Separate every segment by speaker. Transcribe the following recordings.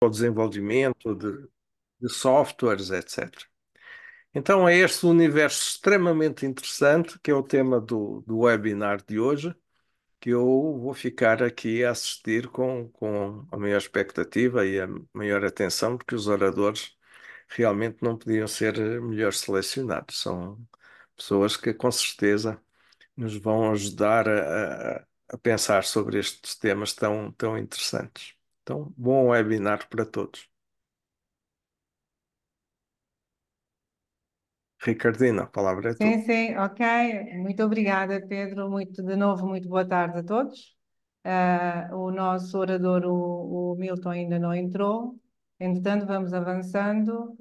Speaker 1: ao desenvolvimento de softwares, etc. Então é este universo extremamente interessante que é o tema do webinar de hoje, que eu vou ficar aqui a assistir com a maior expectativa e a maior atenção, porque os oradores realmente não podiam ser melhor selecionados. São pessoas que com certeza nos vão ajudar a pensar sobre estes temas tão interessantes. Então, bom webinar para todos. Ricardina, a palavra é tua.
Speaker 2: Sim, sim, ok. Muito obrigada, Pedro. De novo, muito boa tarde a todos. O nosso orador, o Milton, ainda não entrou. Entretanto, vamos avançando.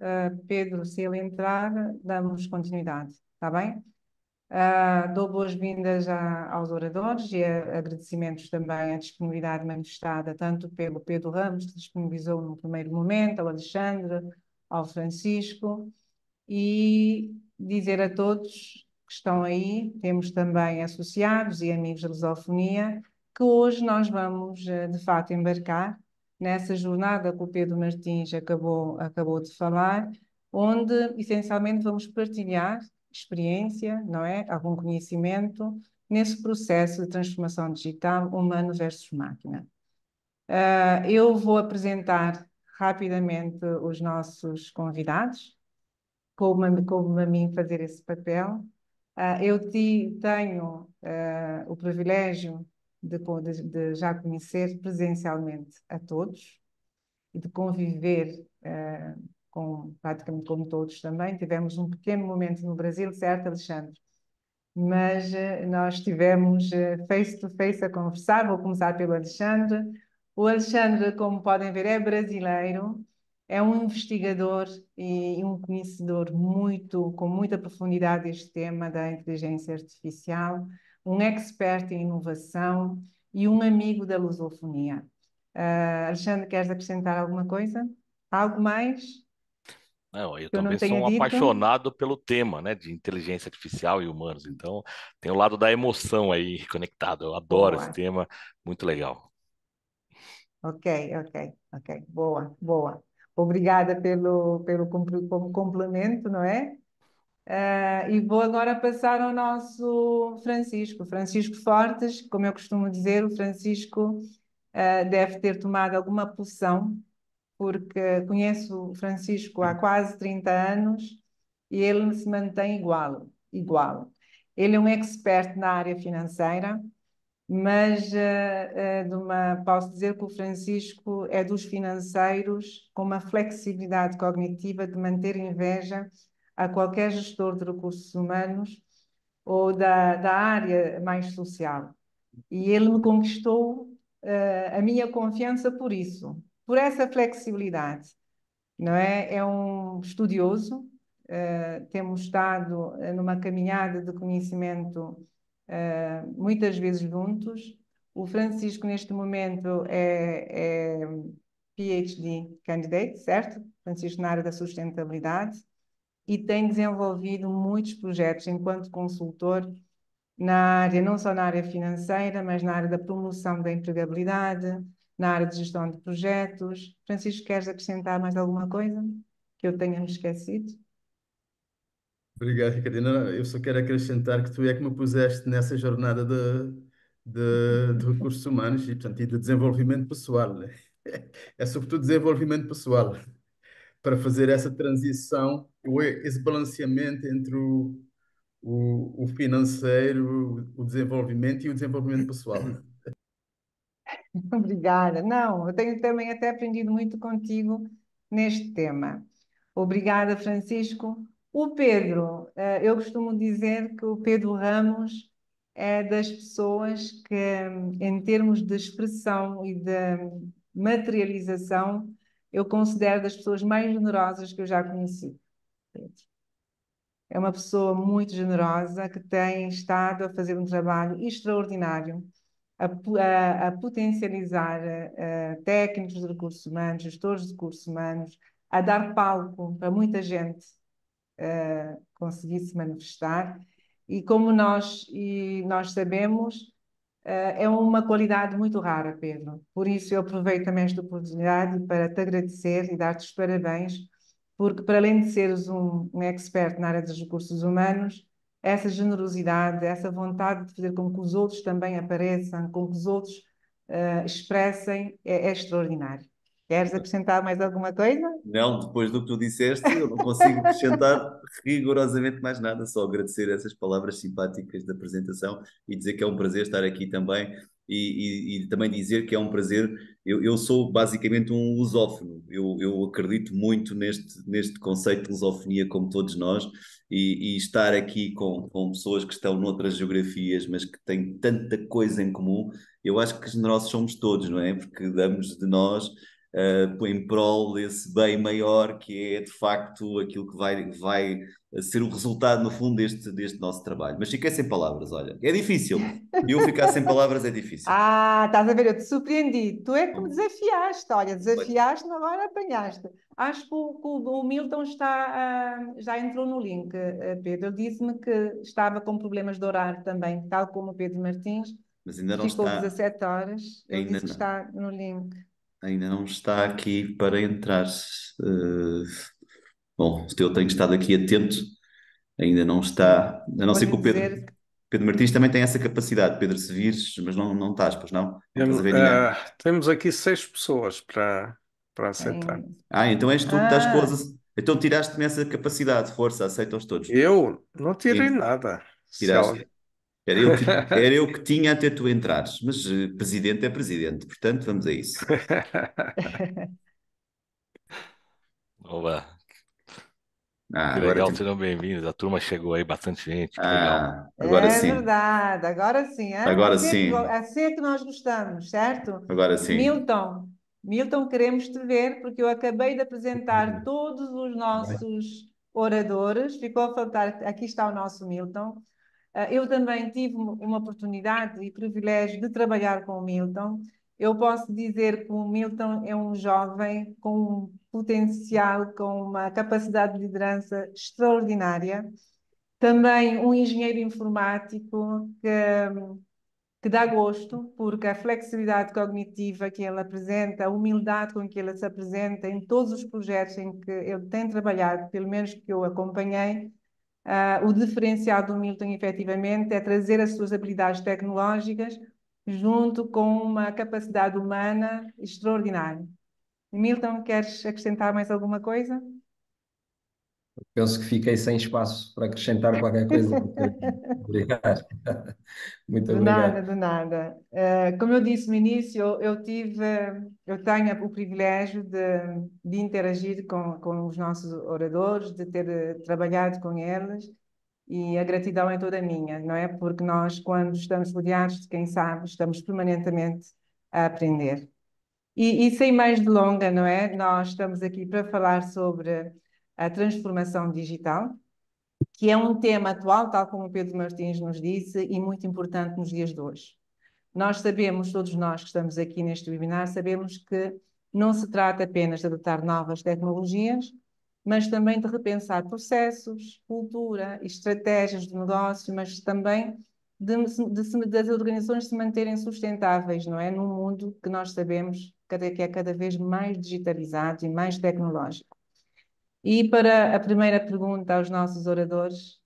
Speaker 2: Pedro, se ele entrar, damos continuidade. Está bem? Dou boas-vindas aos oradores e agradecimentos também à disponibilidade manifestada, tanto pelo Pedro Ramos, que disponibilizou no primeiro momento, ao Alexandre, ao Francisco e dizer a todos que estão aí, temos também associados e amigos da lusofonia, que hoje nós vamos, de fato, embarcar nessa jornada que o Pedro Martins acabou de falar, onde, essencialmente, vamos partilhar experiência, não é? Algum conhecimento nesse processo de transformação digital humano versus máquina. Eu vou apresentar rapidamente os nossos convidados, coube-me a mim fazer esse papel. Tenho o privilégio de já conhecer presencialmente a todos e de conviver praticamente com todos também. Tivemos um pequeno momento no Brasil, certo, Alexandre? Mas nós estivemos face to face a conversar. Vou começar pelo Alexandre. O Alexandre, como podem ver, é brasileiro, é um investigador e um conhecedor com muita profundidade deste tema da inteligência artificial, um expert em inovação e um amigo da lusofonia. Alexandre, queres acrescentar alguma coisa? Algo mais
Speaker 3: Não, eu
Speaker 2: que eu não
Speaker 3: também sou
Speaker 2: tenha
Speaker 3: um
Speaker 2: dito?
Speaker 3: apaixonado pelo tema, né, de inteligência artificial e humanos. Então, tem o lado da emoção aí conectado. Eu adoro esse
Speaker 2: Boa.
Speaker 3: tema, muito legal.
Speaker 2: Ok, ok, ok. Boa, boa. Obrigada pelo complemento, não é? E vou agora passar ao nosso Francisco. Francisco Fortes, como eu costumo dizer, o Francisco deve ter tomado alguma poção, porque conheço o Francisco há quase 30 anos e ele se mantém igual, igual. Ele é um expert na área financeira, mas posso dizer que o Francisco é dos financeiros com uma flexibilidade cognitiva de manter inveja a qualquer gestor de recursos humanos ou da área mais social. E ele me conquistou a minha confiança por isso, por essa flexibilidade, não é? É um estudioso, temos estado numa caminhada de conhecimento muitas vezes juntos. O Francisco, neste momento, é PhD candidate, certo? Francisco, na área da sustentabilidade, e tem desenvolvido muitos projetos enquanto consultor na área, não só na área financeira, mas na área da promoção da empregabilidade, na área de gestão de projetos. Francisco, queres acrescentar mais alguma coisa que eu tenha me esquecido?
Speaker 4: Obrigado, Ricardina. Eu só quero acrescentar que tu é que me puseste nessa jornada de recursos humanos e, portanto, e de desenvolvimento pessoal, né? É sobretudo desenvolvimento pessoal, para fazer essa transição, esse balanceamento entre o financeiro, o desenvolvimento e o desenvolvimento pessoal.
Speaker 2: Obrigada. Não, eu tenho também até aprendido muito contigo neste tema. Obrigada, Francisco. O Pedro, eu costumo dizer que o Pedro Ramos é das pessoas que, em termos de expressão e de materialização, eu considero das pessoas mais generosas que eu já conheci. É uma pessoa muito generosa que tem estado a fazer um trabalho extraordinário a potencializar técnicos de recursos humanos, gestores de recursos humanos, a dar palco para muita gente conseguir se manifestar. E como nós sabemos, é uma qualidade muito rara, Pedro. Por isso, eu aproveito também esta oportunidade para te agradecer e dar-te os parabéns, porque para além de seres um expert na área dos recursos humanos, essa generosidade, essa vontade de fazer com que os outros também apareçam, com que os outros expressem, é extraordinário. Queres acrescentar mais alguma coisa?
Speaker 5: Não, depois do que tu disseste, eu não consigo acrescentar rigorosamente mais nada, só agradecer essas palavras simpáticas da apresentação e dizer que é um prazer estar aqui também e também dizer que é um prazer. Eu sou basicamente um lusófono, eu acredito muito neste conceito de lusofonia, como todos nós, e estar aqui com pessoas que estão noutras geografias, mas que têm tanta coisa em comum. Eu acho que generosos somos todos, não é? Porque damos de nós em prol desse bem maior que é de facto aquilo que vai ser o resultado no fundo deste nosso trabalho. Mas fiquei sem palavras, olha, é difícil. Eu ficar sem palavras é difícil.
Speaker 2: Ah, estás a ver, eu te surpreendi. Tu é que me desafiaste, olha, desafiaste-me, agora apanhaste. Acho que o Milton já entrou no link, Pedro. Ele disse-me que estava com problemas de horário também, tal como o Pedro Martins,
Speaker 5: Mas ainda não
Speaker 2: ficou
Speaker 5: está,
Speaker 2: 17 horas. Ele
Speaker 5: ainda
Speaker 2: disse que
Speaker 5: não,
Speaker 2: está no link.
Speaker 5: ainda não está aqui para entrar. Bom, eu tenho estado aqui atento, ainda não está, a não ser que
Speaker 2: Vou-lhe
Speaker 5: o Pedro,
Speaker 2: dizer que
Speaker 5: Pedro Martins também tem essa capacidade, Pedro, se vires, mas não estás, pois não? Não estás a ver ninguém.
Speaker 1: Temos aqui 6 pessoas para aceitar.
Speaker 2: tem.
Speaker 5: Então és tu que estás com
Speaker 2: Ah,
Speaker 5: as... Então tiraste-me essa capacidade, força, aceita-os todos.
Speaker 1: Eu não tirei
Speaker 5: Sim,
Speaker 1: nada. Se ela...
Speaker 5: tiraste. Era eu que tinha até tu entrares, mas presidente é presidente, portanto vamos a isso.
Speaker 3: Oba, que
Speaker 5: Agora
Speaker 3: legal,
Speaker 5: tem...
Speaker 3: sejam bem-vindos. A turma chegou aí, bastante gente, que legal.
Speaker 5: Agora
Speaker 2: é
Speaker 5: sim,
Speaker 2: verdade, agora sim, hein?
Speaker 5: agora sim,
Speaker 2: Assim é que nós gostamos, certo?
Speaker 5: agora sim.
Speaker 2: Milton, Milton, queremos te ver, porque eu acabei de apresentar todos os
Speaker 6: Bem,
Speaker 2: nossos oradores, ficou a faltar, aqui está o nosso Milton. Eu também tive uma oportunidade e privilégio de trabalhar com o Milton. Eu posso dizer que o Milton é um jovem com um potencial, com uma capacidade de liderança extraordinária. Também um engenheiro informático que dá gosto, porque a flexibilidade cognitiva que ele apresenta, a humildade com que ele se apresenta em todos os projetos em que ele tem trabalhado, pelo menos que eu acompanhei, o diferencial do Milton, efetivamente, é trazer as suas habilidades tecnológicas junto com uma capacidade humana extraordinária. Milton, queres acrescentar mais alguma coisa?
Speaker 6: penso que fiquei sem espaço para acrescentar qualquer coisa. Obrigado. Muito
Speaker 2: De nada,
Speaker 6: obrigado.
Speaker 2: de nada. Como eu disse no início, eu tenho o privilégio de interagir com os nossos oradores, de ter trabalhado com eles, e a gratidão é toda minha, não é? Porque nós, quando estamos rodeados de quem sabe, estamos permanentemente a aprender. E sem mais delonga, não é? Nós estamos aqui para falar sobre a transformação digital, que é um tema atual, tal como o Pedro Martins nos disse, e muito importante nos dias de hoje. Nós sabemos, todos nós que estamos aqui neste webinar, sabemos que não se trata apenas de adotar novas tecnologias, mas também de repensar processos, cultura, estratégias de negócio, mas também das organizações se manterem sustentáveis, não é? Num mundo que nós sabemos que é cada vez mais digitalizado e mais tecnológico. E para a primeira pergunta aos nossos oradores,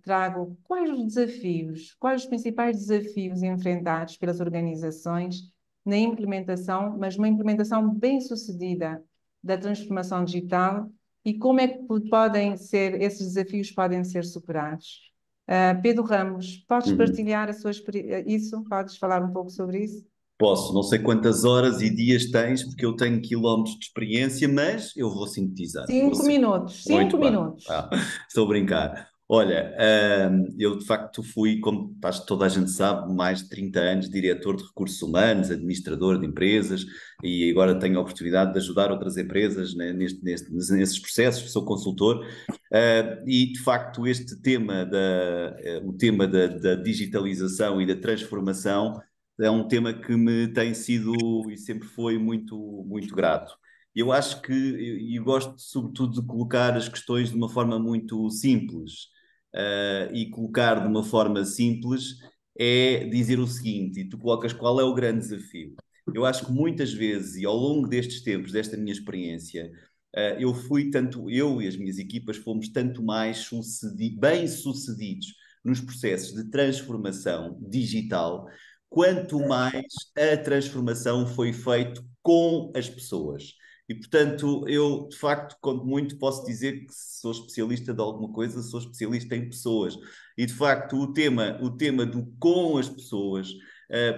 Speaker 2: trago quais os principais desafios enfrentados pelas organizações na implementação, mas uma implementação bem-sucedida da transformação digital e como é que esses desafios podem ser superados. Pedro Ramos, podes
Speaker 5: Uhum.
Speaker 2: partilhar a sua isso? Podes falar um pouco sobre isso?
Speaker 5: Posso, não sei quantas horas e dias tens, porque eu tenho quilómetros de experiência, mas eu vou sintetizar.
Speaker 2: Cinco minutos,
Speaker 5: Muito
Speaker 2: cinco
Speaker 5: bem.
Speaker 2: minutos.
Speaker 5: Estou a brincar. Olha, eu de facto fui, como acho que toda a gente sabe, mais de 30 anos diretor de recursos humanos, administrador de empresas, e agora tenho a oportunidade de ajudar outras empresas, né, nesses processos, sou consultor, e de facto este tema, o tema da digitalização e da transformação é um tema que me tem sido e sempre foi muito, muito grato. Eu acho que eu gosto, sobretudo, de colocar as questões de uma forma muito simples. E colocar de uma forma simples é dizer o seguinte, e tu colocas qual é o grande desafio. Eu acho que muitas vezes, e ao longo destes tempos, desta minha experiência, eu e as minhas equipas fomos tanto mais bem-sucedidos nos processos de transformação digital, quanto mais a transformação foi feita com as pessoas. E, portanto, eu, de facto, quanto muito posso dizer que sou especialista de alguma coisa, sou especialista em pessoas. E, de facto, o tema do com as pessoas,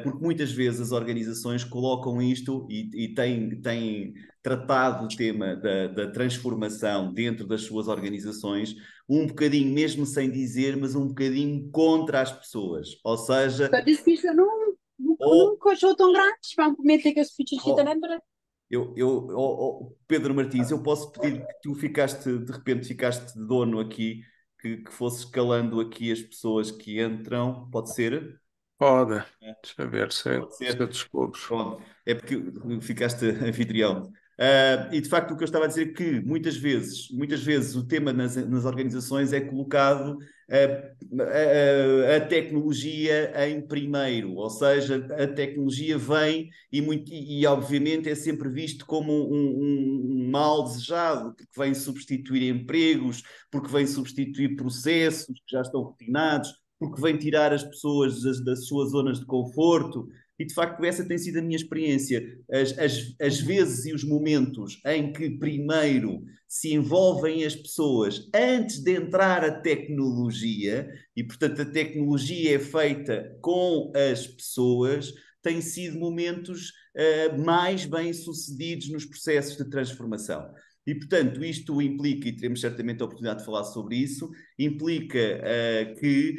Speaker 5: porque muitas vezes as organizações colocam isto e têm tratado o tema da transformação dentro das suas organizações um bocadinho, mesmo sem dizer, mas um bocadinho contra as pessoas. Ou seja,
Speaker 7: Eu disse que isto
Speaker 5: ou,
Speaker 7: nunca achou tão grandes, vão meter que as fichas de
Speaker 5: ou,
Speaker 7: lembra.
Speaker 5: Pedro Martins, eu posso pedir que tu de repente ficaste de dono aqui, que fosses escalando aqui as pessoas que entram, pode ser?
Speaker 1: Pode. Deixa eu ver
Speaker 5: Pode
Speaker 1: se eu
Speaker 5: ser?
Speaker 1: descubro.
Speaker 5: Pronto, é porque ficaste anfitrião. E de facto o que eu estava a dizer é que muitas vezes o tema nas organizações é colocado a tecnologia em primeiro, ou seja, a tecnologia vem e obviamente é sempre visto como um mal desejado, porque vem substituir empregos, porque vem substituir processos que já estão rotinados, porque vem tirar as pessoas das suas zonas de conforto. E de facto, essa tem sido a minha experiência. As vezes e os momentos em que primeiro se envolvem as pessoas antes de entrar a tecnologia, e portanto a tecnologia é feita com as pessoas, têm sido momentos mais bem-sucedidos nos processos de transformação. E, portanto, isto implica, e teremos certamente a oportunidade de falar sobre isso, implica que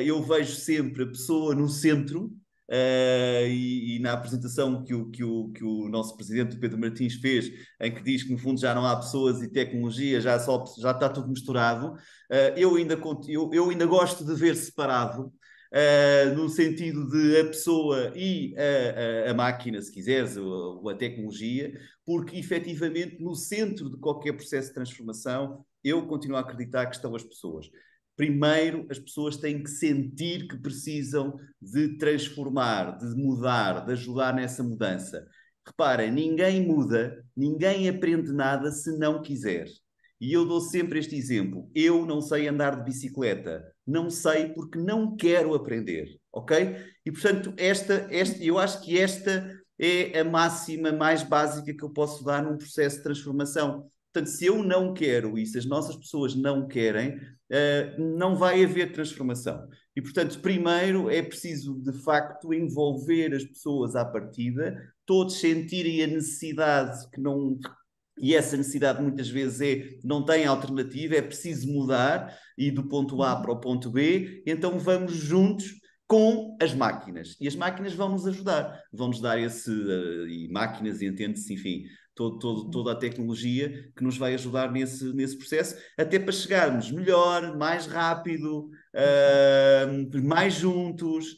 Speaker 5: eu vejo sempre a pessoa no centro. E na apresentação que o nosso presidente Pedro Martins fez, em que diz que no fundo já não há pessoas e tecnologia, já está tudo misturado, eu ainda gosto de ver separado, no sentido de a pessoa e a máquina, se quiseres, ou a tecnologia, porque efetivamente no centro de qualquer processo de transformação eu continuo a acreditar que estão as pessoas. Primeiro, as pessoas têm que sentir que precisam de transformar, de mudar, de ajudar nessa mudança. Reparem, ninguém muda, ninguém aprende nada se não quiser. E eu dou sempre este exemplo. Eu não sei andar de bicicleta. Não sei porque não quero aprender, ok? E, portanto, eu acho que esta é a máxima mais básica que eu posso dar num processo de transformação. Portanto, se eu não quero e se as nossas pessoas não querem, não vai haver transformação. E, portanto, primeiro é preciso, de facto, envolver as pessoas à partida, todos sentirem a necessidade que não. E essa necessidade muitas vezes não tem alternativa, é preciso mudar, e do ponto A para o ponto B, então vamos juntos com as máquinas. E as máquinas vão nos ajudar, vão nos dar e máquinas, e entende-se, enfim, toda a tecnologia que nos vai ajudar nesse processo, até para chegarmos melhor, mais rápido, mais juntos,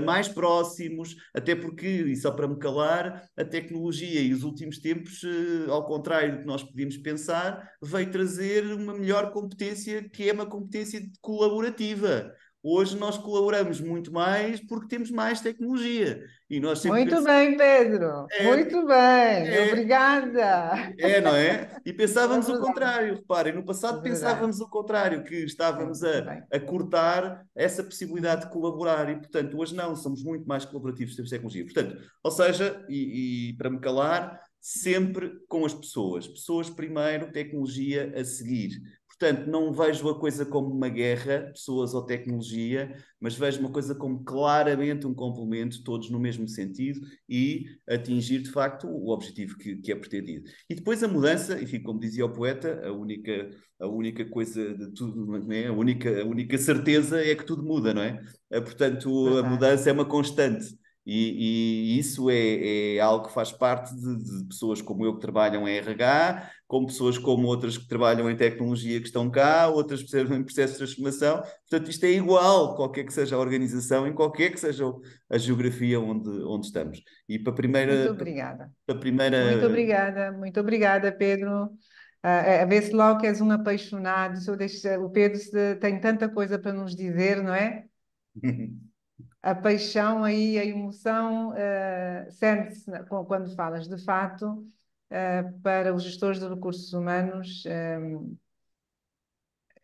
Speaker 5: mais próximos, até porque, e só para me calar, a tecnologia e os últimos tempos, ao contrário do que nós podíamos pensar, veio trazer uma melhor competência, que é uma competência colaborativa. Hoje nós colaboramos muito mais porque temos mais tecnologia. E nós sempre
Speaker 2: Muito
Speaker 5: pensamos,
Speaker 2: bem, Pedro. Muito bem.
Speaker 5: é,
Speaker 2: Obrigada.
Speaker 5: não é? E
Speaker 2: É
Speaker 5: pensávamos o
Speaker 2: verdade.
Speaker 5: contrário, reparem, no
Speaker 2: É
Speaker 5: passado
Speaker 2: verdade.
Speaker 5: pensávamos o contrário, que
Speaker 2: Sim,
Speaker 5: estávamos
Speaker 2: também.
Speaker 5: a cortar essa possibilidade de colaborar e, portanto, hoje não, somos muito mais colaborativos, temos tecnologia. Portanto, ou seja, e para me calar, sempre com as pessoas. Pessoas primeiro, tecnologia a seguir. Portanto, não vejo a coisa como uma guerra, pessoas ou tecnologia, mas vejo uma coisa como claramente um complemento, todos no mesmo sentido, e atingir, de facto, o objetivo que é pretendido. E depois a mudança, enfim, como dizia o poeta, a única coisa de tudo, não é? A única certeza é que tudo muda, não é? Portanto, a
Speaker 2: Verdade.
Speaker 5: mudança é uma constante. E isso é algo que faz parte de pessoas como eu que trabalham em RH, como pessoas como outras que trabalham em tecnologia que estão cá, outras em processo de transformação. Portanto, isto é igual, qualquer que seja a organização, em qualquer que seja a geografia onde estamos. E para a
Speaker 2: Muito
Speaker 5: primeira,
Speaker 2: obrigada.
Speaker 5: para a primeira.
Speaker 2: Muito obrigada, Pedro. A ver se logo que és um apaixonado. O Pedro tem tanta coisa para nos dizer, não é? a paixão aí, a emoção, sente-se quando falas. De facto, para os gestores de recursos humanos,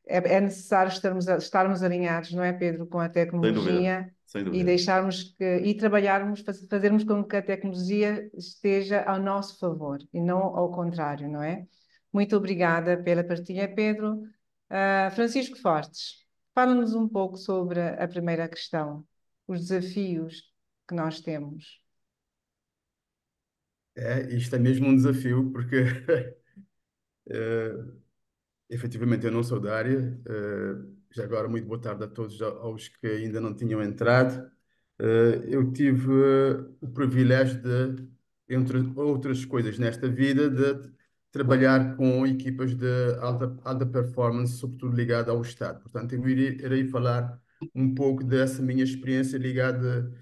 Speaker 2: é necessário estarmos alinhados, não é, Pedro, com a
Speaker 5: Sem dúvida,
Speaker 2: tecnologia
Speaker 5: sem
Speaker 2: e
Speaker 5: dúvida.
Speaker 2: deixarmos e trabalharmos, fazermos com que a tecnologia esteja ao nosso favor e não ao contrário, não é? Muito obrigada pela partilha, Pedro. Francisco Fortes, fala-nos um pouco sobre a primeira questão, os desafios que nós temos.
Speaker 4: Isto é mesmo um desafio, porque efetivamente eu não sou da área. Já agora, muito boa tarde a todos aos que ainda não tinham entrado. Eu tive o privilégio de, entre outras coisas nesta vida, de trabalhar com equipas de alta performance, sobretudo ligada ao Estado. Portanto, eu irei falar um pouco dessa minha experiência ligada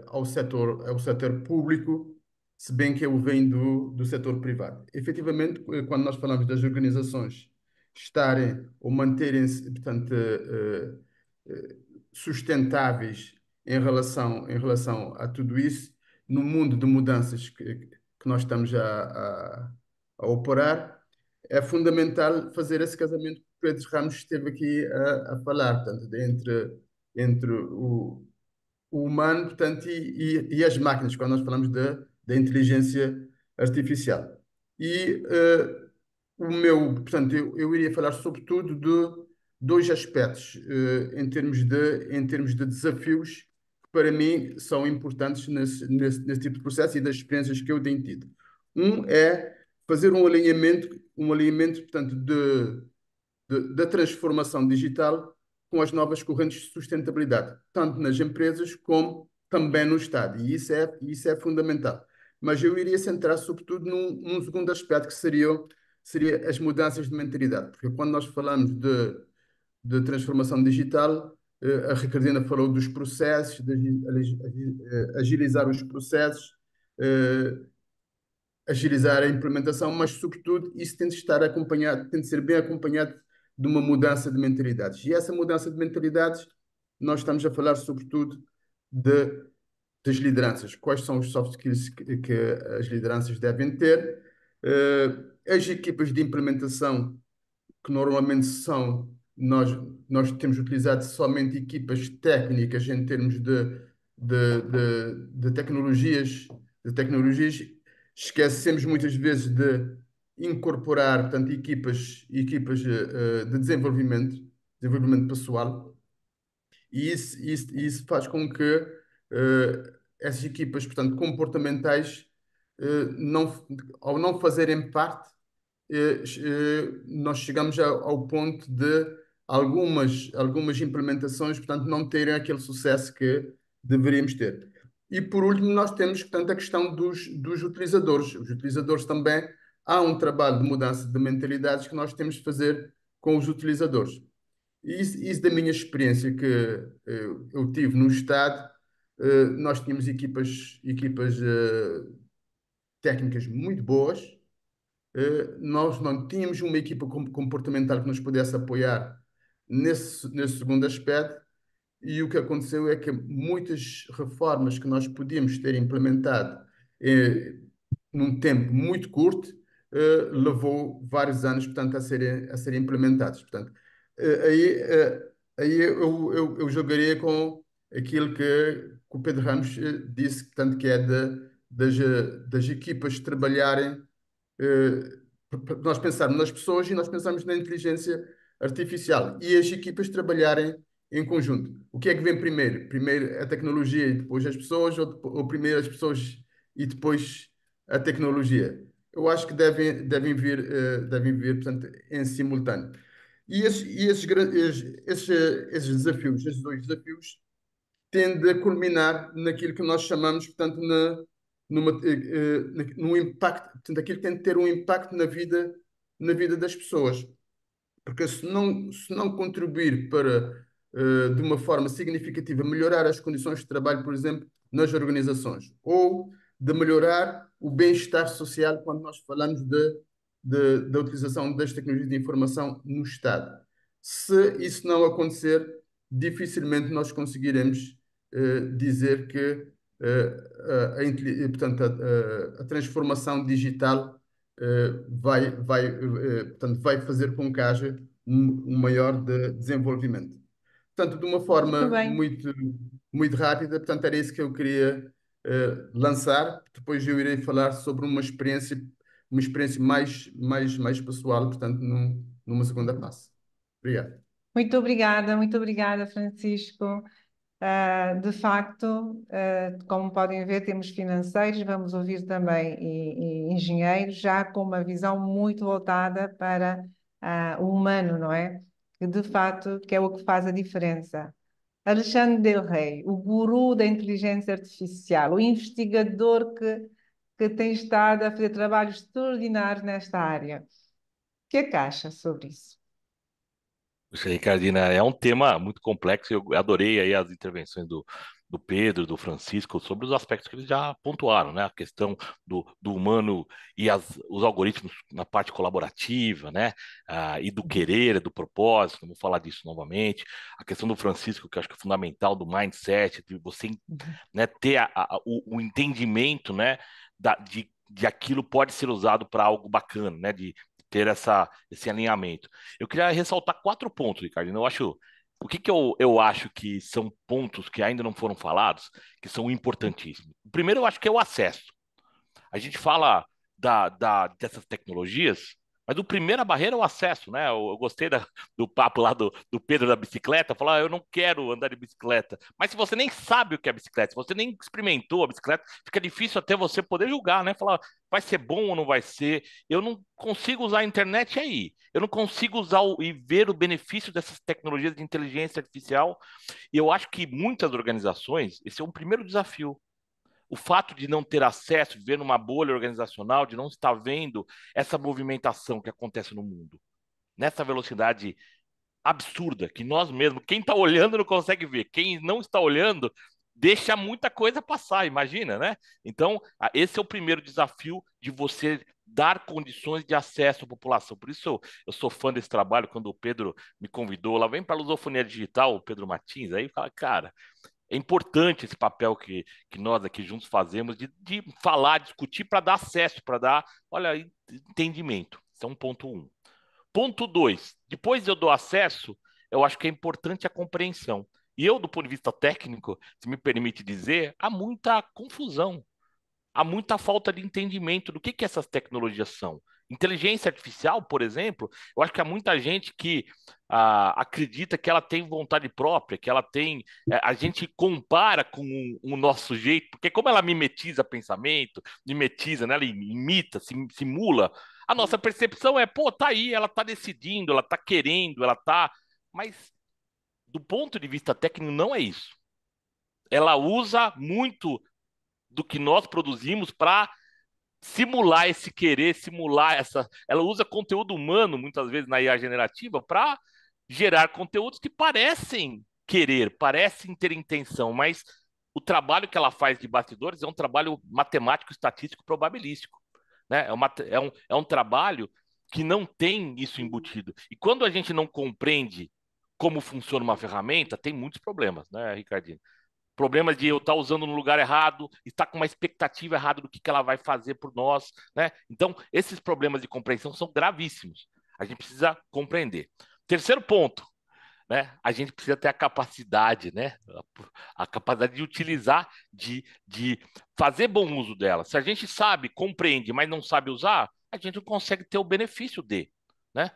Speaker 4: ao setor público, se bem que eu venho do setor privado. Efetivamente, quando nós falamos das organizações estarem ou manterem-se, portanto, sustentáveis em relação a tudo isso, no mundo de mudanças que nós estamos a operar, é fundamental fazer esse casamento que o Pedro Ramos esteve aqui a falar, portanto, entre o humano, portanto, e as máquinas, quando nós falamos da inteligência artificial. E portanto, eu iria falar sobretudo de dois aspectos, em termos de desafios que para mim são importantes nesse tipo de processo e das experiências que eu tenho tido. Um é fazer um alinhamento, portanto, da transformação digital com as novas correntes de sustentabilidade, tanto nas empresas como também no Estado. E isso é fundamental. Mas eu iria centrar sobretudo num segundo aspecto, que seria as mudanças de mentalidade. Porque quando nós falamos de transformação digital, a Ricardina falou dos processos, de agilizar os processos, eh, agilizar a implementação, mas, sobretudo, isso tem de estar acompanhado, tem de ser bem acompanhado de uma mudança de mentalidades. E essa mudança de mentalidades, nós estamos a falar, sobretudo, de, das lideranças. Quais são os soft skills que as lideranças devem ter? As equipas de implementação que normalmente nós temos utilizado somente equipas técnicas em termos de tecnologias, esquecemos muitas vezes de incorporar, tanto equipas de desenvolvimento pessoal, e isso faz com que essas equipas, portanto, comportamentais, ao não fazerem parte, nós chegamos ao ponto de algumas implementações, portanto, não terem aquele sucesso que deveríamos ter. E por último, nós temos, portanto, a questão dos utilizadores. Os utilizadores também, há um trabalho de mudança de mentalidades que nós temos de fazer com os utilizadores. E isso da minha experiência que eu tive no Estado, nós tínhamos equipas técnicas muito boas. Nós não tínhamos uma equipa comportamental que nos pudesse apoiar nesse segundo aspecto, e o que aconteceu é que muitas reformas que nós podíamos ter implementado num tempo muito curto, levou vários anos, portanto, a serem implementados. Portanto, aí eu jogaria com aquilo que o Pedro Ramos disse, portanto, que é das equipas trabalharem, eh, nós pensarmos nas pessoas e nós pensamos na inteligência artificial e as equipas trabalharem em conjunto. O que é que vem primeiro? Primeiro a tecnologia e depois as pessoas, ou primeiro as pessoas e depois a tecnologia? Eu acho que devem vir, portanto, em simultâneo. E esses desafios, esses dois desafios, tende a culminar naquilo que nós chamamos, portanto, no impacto, portanto, aquilo que tem de ter um impacto na vida das pessoas. Porque se não contribuir para, de uma forma significativa, melhorar as condições de trabalho, por exemplo, nas organizações, ou de melhorar o bem-estar social quando nós falamos da utilização das tecnologias de informação no Estado. Se isso não acontecer, dificilmente nós conseguiremos dizer que portanto, a transformação digital portanto, vai fazer com que haja um maior desenvolvimento. Portanto, de uma
Speaker 2: Muito
Speaker 4: forma
Speaker 2: bem.
Speaker 4: muito rápida, portanto, era isso que eu queria lançar. Depois eu irei falar sobre uma experiência mais pessoal, portanto, numa segunda fase. Obrigado.
Speaker 2: Muito obrigada, Francisco. De facto, como podem ver, temos financeiros, vamos ouvir também e engenheiros, já com uma visão muito voltada para o humano, não é? Que de facto que é o que faz a diferença. Alexandre Del Rey, o guru da inteligência artificial, o investigador que tem estado a fazer trabalhos extraordinários nesta área. O que é que acha sobre isso?
Speaker 3: Puxa, Ricardina, é um tema muito complexo. Eu adorei aí as intervenções do Pedro, do Francisco, sobre os aspectos que eles já pontuaram, né? A questão do humano e os algoritmos na parte colaborativa, né? E do querer, do propósito, vamos falar disso novamente. A questão do Francisco, que eu acho que é fundamental, do mindset, de você, né, ter o entendimento, né? De aquilo pode ser usado para algo bacana, né? De ter esse alinhamento. Eu queria ressaltar 4 pontos, Ricardo. Eu acho, o que eu acho que são pontos que ainda não foram falados, que são importantíssimos. O primeiro, eu acho que é o acesso. A gente fala dessas tecnologias, mas a primeira barreira é o acesso, né? Eu gostei do papo lá do Pedro da bicicleta, falar, eu não quero andar de bicicleta. Mas se você nem sabe o que é bicicleta, se você nem experimentou a bicicleta, fica difícil até você poder julgar, né? Falar, vai ser bom ou não vai ser? Eu não consigo usar a internet aí. Eu não consigo usar e ver o benefício dessas tecnologias de inteligência artificial. E eu acho que muitas organizações, esse é um primeiro desafio. O fato de não ter acesso, de ver numa bolha organizacional, de não estar vendo essa movimentação que acontece no mundo, nessa velocidade absurda, que nós mesmos, quem está olhando não consegue ver, quem não está olhando deixa muita coisa passar, imagina, né? Então, esse é o primeiro desafio de você dar condições de acesso à população. Por isso eu sou fã desse trabalho. Quando o Pedro me convidou, lá vem para a Lusofonia Digital, o Pedro Martins, aí fala, cara, é importante esse papel que nós aqui juntos fazemos de falar, discutir para dar acesso, para dar, olha, entendimento. Isso é um ponto 1. Ponto 2, depois eu dou acesso, eu acho que é importante a compreensão. E eu, do ponto de vista técnico, se me permite dizer, há muita confusão, há muita falta de entendimento do que essas tecnologias são. Inteligência artificial, por exemplo, eu acho que há muita gente que acredita que ela tem vontade própria, que ela tem. A gente compara com o nosso jeito, porque como ela mimetiza pensamento, mimetiza, né, ela imita, simula, a nossa percepção é, pô, tá aí, ela tá decidindo, ela tá querendo, ela tá. Mas do ponto de vista técnico, não é isso. Ela usa muito do que nós produzimos para simular esse querer, simular essa. Ela usa conteúdo humano, muitas vezes na IA generativa, para gerar conteúdos que parecem querer, parecem ter intenção, mas o trabalho que ela faz de bastidores é um trabalho matemático, estatístico, probabilístico. Né? É um trabalho que não tem isso embutido. E quando a gente não compreende como funciona uma ferramenta, tem muitos problemas, né, Ricardinho? Problemas de eu estar usando no lugar errado, estar com uma expectativa errada do que ela vai fazer por nós, né? Então, esses problemas de compreensão são gravíssimos. A gente precisa compreender. Terceiro ponto, né? A gente precisa ter a capacidade, né? A capacidade de utilizar, de fazer bom uso dela. Se a gente sabe, compreende, mas não sabe usar, a gente não consegue ter o benefício né?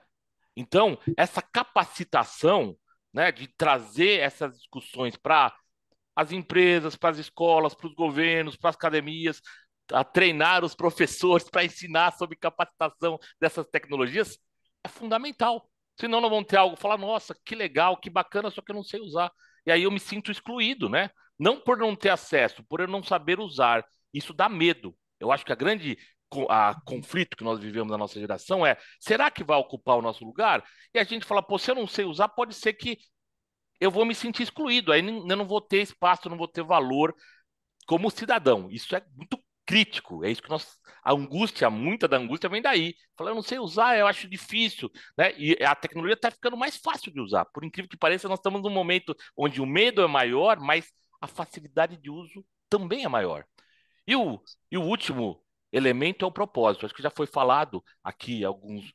Speaker 3: Então, essa capacitação, né, de trazer essas discussões para as empresas, para as escolas, para os governos, para as academias, a treinar os professores para ensinar sobre capacitação dessas tecnologias, é fundamental. Senão não vão ter algo, falar, nossa, que legal, que bacana, só que eu não sei usar. E aí eu me sinto excluído, né? Não por não ter acesso, por eu não saber usar. Isso dá medo. Eu acho que a conflito que nós vivemos na nossa geração é, será que vai ocupar o nosso lugar? E a gente fala, pô, se eu não sei usar, pode ser que eu vou me sentir excluído, aí eu não vou ter espaço, não vou ter valor como cidadão. Isso é muito crítico, é isso que muita da angústia vem daí. Falar, eu não sei usar, eu acho difícil, né? E a tecnologia está ficando mais fácil de usar. Por incrível que pareça, nós estamos num momento onde o medo é maior, mas a facilidade de uso também é maior. E o último elemento é o propósito. Acho que já foi falado aqui alguns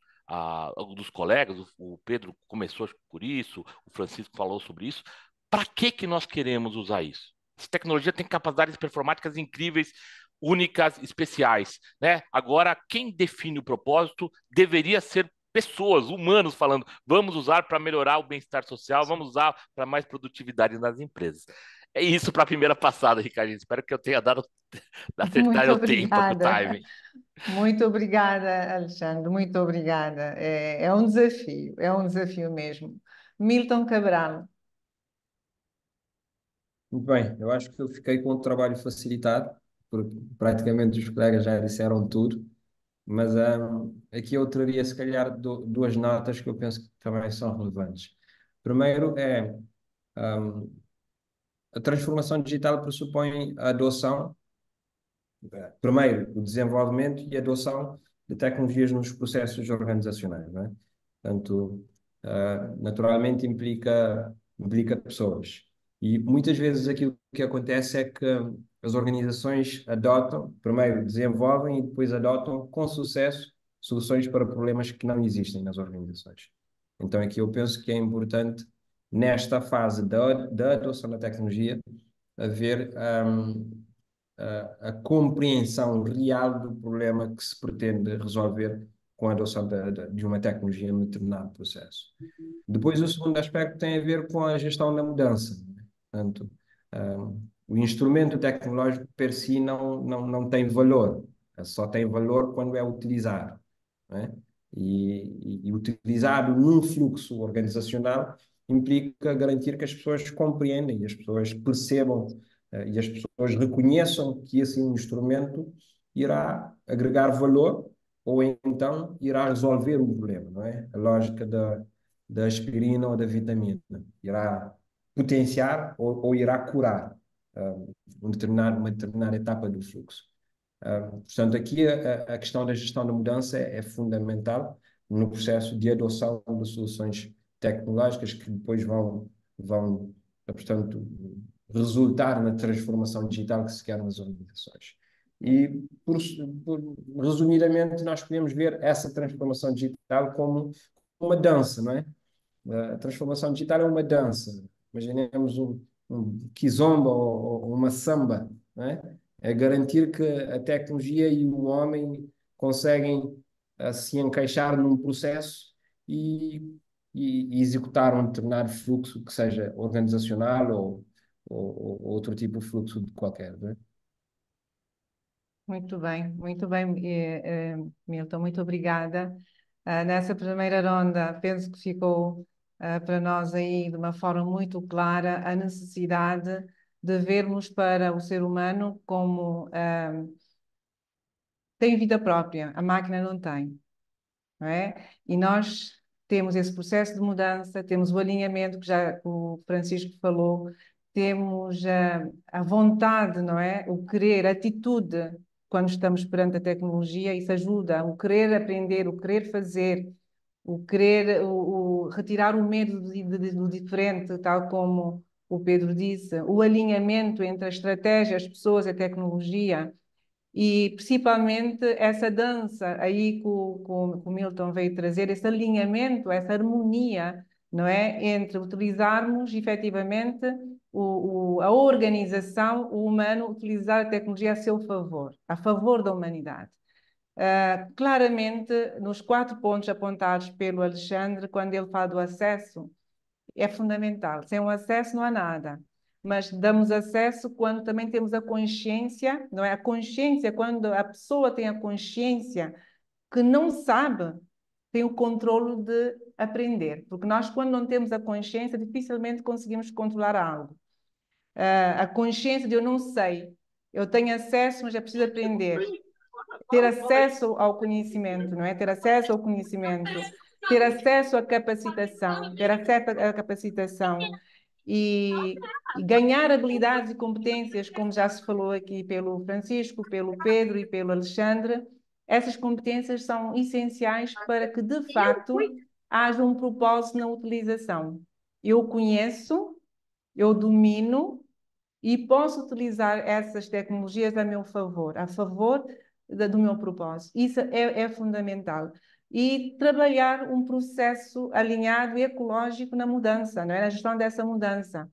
Speaker 3: dos colegas, o Pedro começou por isso, o Francisco falou sobre isso. Para que nós queremos usar isso? Essa tecnologia tem capacidades performáticas incríveis, únicas, especiais, né? Agora, quem define o propósito deveria ser pessoas, humanos falando, vamos usar para melhorar o bem-estar social, vamos usar para mais produtividade nas empresas. É isso para a primeira passada, Ricardinho. Espero que eu tenha dado acertar
Speaker 2: Muito
Speaker 3: o tempo, o
Speaker 2: obrigada.
Speaker 3: timing.
Speaker 2: Muito obrigada, Alexandre. Muito obrigada. É um desafio mesmo. Milton Cabral.
Speaker 6: Muito bem, eu acho que eu fiquei com o trabalho facilitado, porque praticamente os colegas já disseram tudo, mas aqui eu traria se calhar duas notas que eu penso que também são relevantes. Primeiro é a transformação digital pressupõe a adoção, primeiro, o desenvolvimento e a adoção de tecnologias nos processos organizacionais, não é? Portanto, naturalmente implica pessoas. E muitas vezes aquilo que acontece é que as organizações adotam, primeiro desenvolvem e depois adotam com sucesso soluções para problemas que não existem nas organizações. Então aqui eu penso que é importante, nesta fase da adoção da tecnologia, haver a compreensão real do problema que se pretende resolver com a adoção de uma tecnologia em determinado processo. Depois, o segundo aspecto tem a ver com a gestão da mudança, não é? Portanto, o instrumento tecnológico per si não tem valor, só tem valor quando é utilizado, não é? E utilizado num fluxo organizacional implica garantir que as pessoas compreendem, as pessoas percebam e as pessoas reconheçam que esse instrumento irá agregar valor ou então irá resolver um problema, não é? A lógica da aspirina ou da vitamina. Irá potenciar ou irá curar uma determinada etapa do fluxo. Portanto, aqui a questão da gestão da mudança é fundamental no processo de adoção de soluções tecnológicas que depois vão portanto, resultar na transformação digital que se quer nas organizações. E, resumidamente, nós podemos ver essa transformação digital como uma dança, não é? A transformação digital é uma dança. Imaginemos um kizomba ou uma samba, não é? É garantir que a tecnologia e o homem conseguem se encaixar num processo e, e executar um determinado fluxo que seja organizacional ou outro tipo de fluxo de qualquer, não é?
Speaker 2: Muito bem, Milton, muito obrigada. Nessa primeira ronda, penso que ficou para nós aí de uma forma muito clara a necessidade de vermos para o ser humano como tem vida própria, a máquina não tem, não é? E nós temos esse processo de mudança, temos o alinhamento que já o Francisco falou, temos a vontade, não é? O querer, a atitude quando estamos perante a tecnologia, isso ajuda, o querer aprender, o querer fazer, o querer retirar o medo do diferente, tal como o Pedro disse, o alinhamento entre a estratégia, as pessoas, a tecnologia. E principalmente essa dança aí que o Milton veio trazer, esse alinhamento, essa harmonia, não é? Entre utilizarmos efetivamente a organização, o humano, utilizar a tecnologia a seu favor, a favor da humanidade. Claramente, nos 4 pontos apontados pelo Alexandre, quando ele fala do acesso, é fundamental. Sem o acesso não há nada. Mas damos acesso quando também temos a consciência, não é? A consciência, quando a pessoa tem a consciência que não sabe, tem o controle de aprender. Porque nós, quando não temos a consciência, dificilmente conseguimos controlar algo. A consciência de eu não sei, eu tenho acesso, mas é preciso aprender. Ter acesso ao conhecimento, não é? Ter acesso ao conhecimento, ter acesso à capacitação, ter acesso à capacitação e ganhar habilidades e competências, como já se falou aqui pelo Francisco, pelo Pedro e pelo Alexandre. Essas competências são essenciais para que, de facto, haja um propósito na utilização. Eu conheço, eu domino e posso utilizar essas tecnologias a meu favor, a favor do meu propósito. Isso é fundamental. E trabalhar um processo alinhado e ecológico na mudança, não é? Na gestão dessa mudança.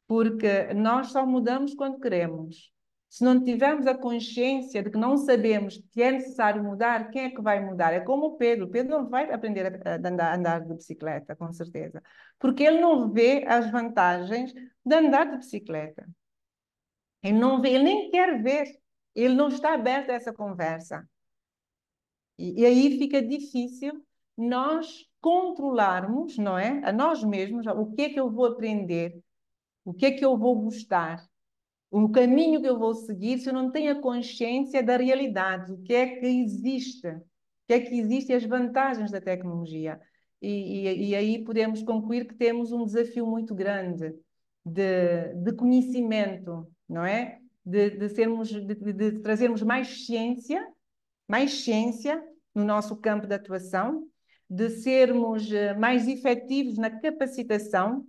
Speaker 2: Porque nós só mudamos quando queremos. Se não tivermos a consciência de que não sabemos que é necessário mudar, quem é que vai mudar? É como o Pedro. O Pedro não vai aprender a andar de bicicleta, com certeza. Porque ele não vê as vantagens de andar de bicicleta. Ele não vê, ele nem quer ver. Ele não está aberto a essa conversa. E aí fica difícil nós controlarmos, não é? A nós mesmos, o que é que eu vou aprender, o que é que eu vou gostar, o caminho que eu vou seguir, se eu não tenho a consciência da realidade, o que é que existe, o que é que existe e as vantagens da tecnologia. E aí podemos concluir que temos um desafio muito grande de conhecimento, não é? De trazermos mais ciência no nosso campo de atuação, de sermos mais efetivos na capacitação,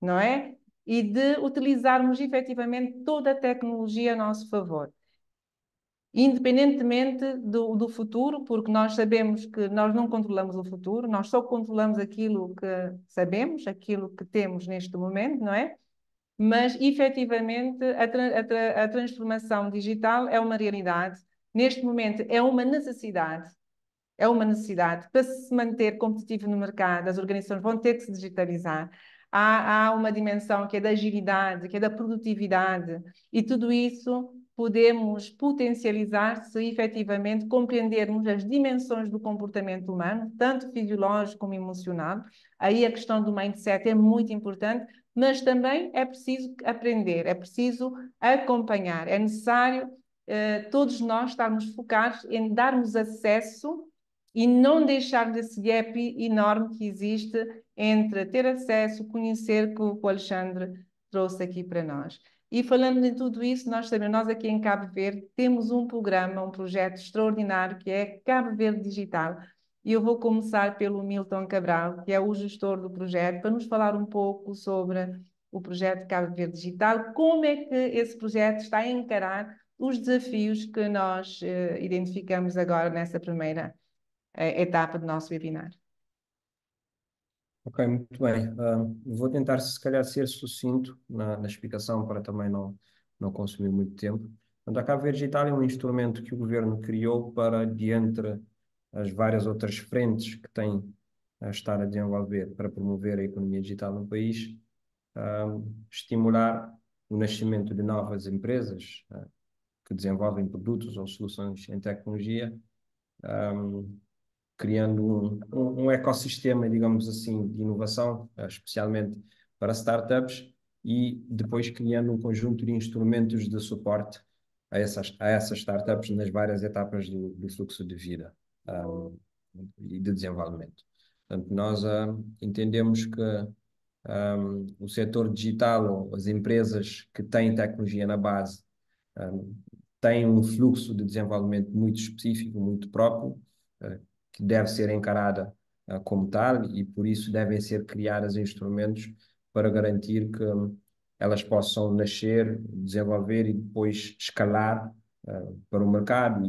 Speaker 2: não é? E de utilizarmos efetivamente toda a tecnologia a nosso favor. Independentemente do futuro, porque nós sabemos que nós não controlamos o futuro, nós só controlamos aquilo que sabemos, aquilo que temos neste momento, não é? Mas, efetivamente, a transformação digital é uma realidade. Neste momento, é uma necessidade. É uma necessidade. Para se manter competitivo no mercado, as organizações vão ter que se digitalizar. Há uma dimensão que é da agilidade, que é da produtividade, e tudo isso podemos potencializar se efetivamente compreendermos as dimensões do comportamento humano, tanto fisiológico como emocional. Aí a questão do mindset é muito importante, mas também é preciso aprender, é preciso acompanhar, é necessário todos nós estarmos focados em darmos acesso e não deixarmos esse gap enorme que existe entre ter acesso, conhecer, que o Alexandre trouxe aqui para nós. E falando de tudo isso, nós sabemos, nós aqui em Cabo Verde temos um programa, um projeto extraordinário que é Cabo Verde Digital. E eu vou começar pelo Milton Cabral, que é o gestor do projeto, para nos falar um pouco sobre o projeto Cabo Verde Digital, como é que esse projeto está a encarar os desafios que nós identificamos agora nessa primeira etapa do nosso webinar.
Speaker 6: Ok, muito bem. Vou tentar, se calhar, ser sucinto na explicação para também não consumir muito tempo. Portanto, a Cabo Verde Digital é um instrumento que o governo criou para, de entre as várias outras frentes que tem a estar a desenvolver para promover a economia digital no país, estimular o nascimento de novas empresas que desenvolvem produtos ou soluções em tecnologia, criando um ecossistema, digamos assim, de inovação, especialmente para startups, e depois criando um conjunto de instrumentos de suporte a essas startups nas várias etapas do fluxo de vida e de desenvolvimento. Portanto, nós entendemos que o setor digital, ou as empresas que têm tecnologia na base, têm um fluxo de desenvolvimento muito específico, muito próprio, que deve ser encarada como tal, e por isso devem ser criados instrumentos para garantir que elas possam nascer, desenvolver e depois escalar para o mercado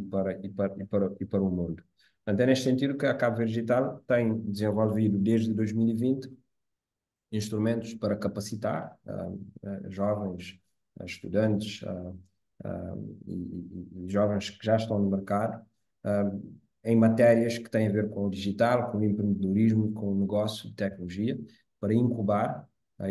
Speaker 6: e para o mundo. Portanto, é neste sentido que a Cabo Verde Digital tem desenvolvido desde 2020 instrumentos para capacitar jovens, estudantes e jovens que já estão no mercado em matérias que têm a ver com o digital, com o empreendedorismo, com o negócio de tecnologia, para incubar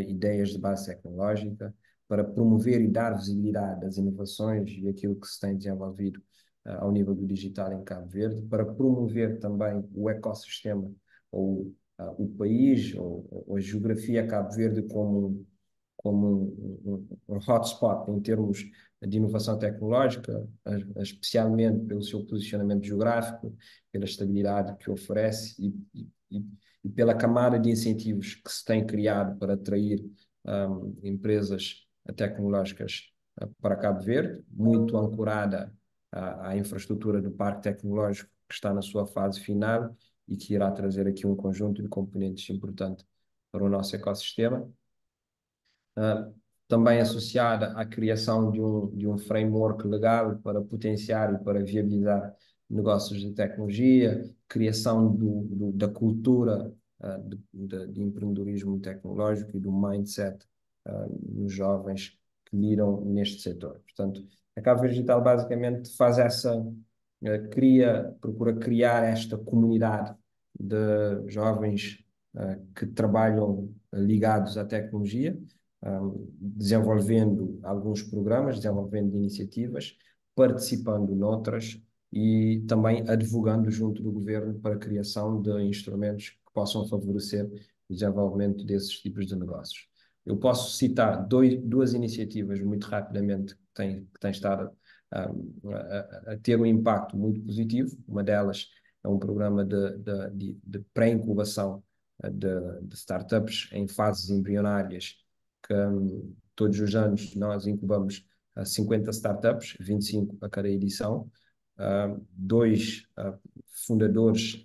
Speaker 6: ideias de base tecnológica, para promover e dar visibilidade às inovações e aquilo que se tem desenvolvido ao nível do digital em Cabo Verde, para promover também o ecossistema ou o país ou a geografia Cabo Verde como um hotspot em termos de inovação tecnológica, especialmente pelo seu posicionamento geográfico, pela estabilidade que oferece e pela camada de incentivos que se tem criado para atrair empresas tecnológicas para Cabo Verde, muito ancorada à infraestrutura do parque tecnológico que está na sua fase final e que irá trazer aqui um conjunto de componentes importante para o nosso ecossistema. também associada à criação de um framework legal para potenciar e para viabilizar negócios de tecnologia, criação da cultura de empreendedorismo tecnológico e do mindset nos jovens que miram neste setor. Portanto, a Cabo Verde Digital basicamente faz procura criar esta comunidade de jovens que trabalham ligados à tecnologia, desenvolvendo alguns programas, desenvolvendo iniciativas, participando noutras e também advogando junto do governo para a criação de instrumentos que possam favorecer o desenvolvimento desses tipos de negócios. Eu posso citar duas iniciativas muito rapidamente que têm estado a ter um impacto muito positivo. Uma delas é um programa de pré-incubação de startups em fases embrionárias, que todos os anos nós incubamos 50 startups, 25 a cada edição, dois fundadores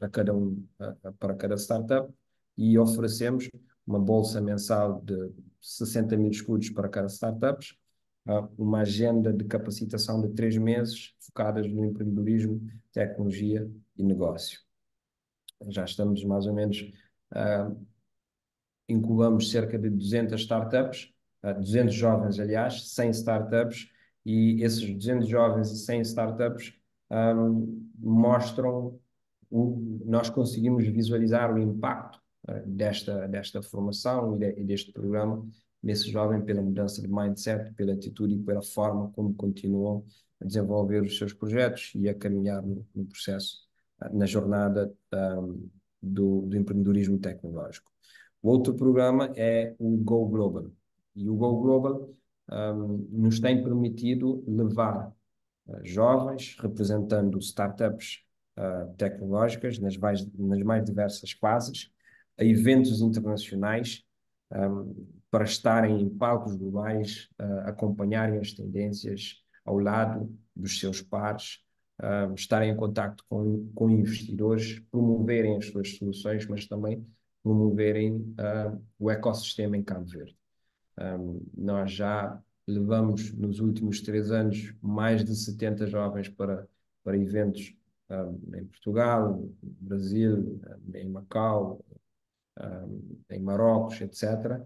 Speaker 6: para cada startup, e oferecemos uma bolsa mensal de 60 mil escudos para cada startup, uma agenda de capacitação de 3 meses focadas no empreendedorismo, tecnologia e negócio. Já estamos mais ou menos, incubamos cerca de 200 startups, 200 jovens, aliás, 100 startups, e esses 200 jovens e 100 startups mostram, nós conseguimos visualizar o impacto desta formação e deste programa nesse jovem pela mudança de mindset, pela atitude e pela forma como continuam a desenvolver os seus projetos e a caminhar no processo, na jornada do empreendedorismo tecnológico. O outro programa é o Go Global. E o Go Global nos tem permitido levar jovens, representando startups tecnológicas nas mais diversas fases, a eventos internacionais, para estarem em palcos globais, acompanharem as tendências ao lado dos seus pares, estarem em contacto com investidores, promoverem as suas soluções, mas também promoverem o ecossistema em Cabo Verde. Nós já levamos nos últimos 3 anos mais de 70 jovens para eventos em Portugal, no Brasil, em Macau, em Marrocos, etc.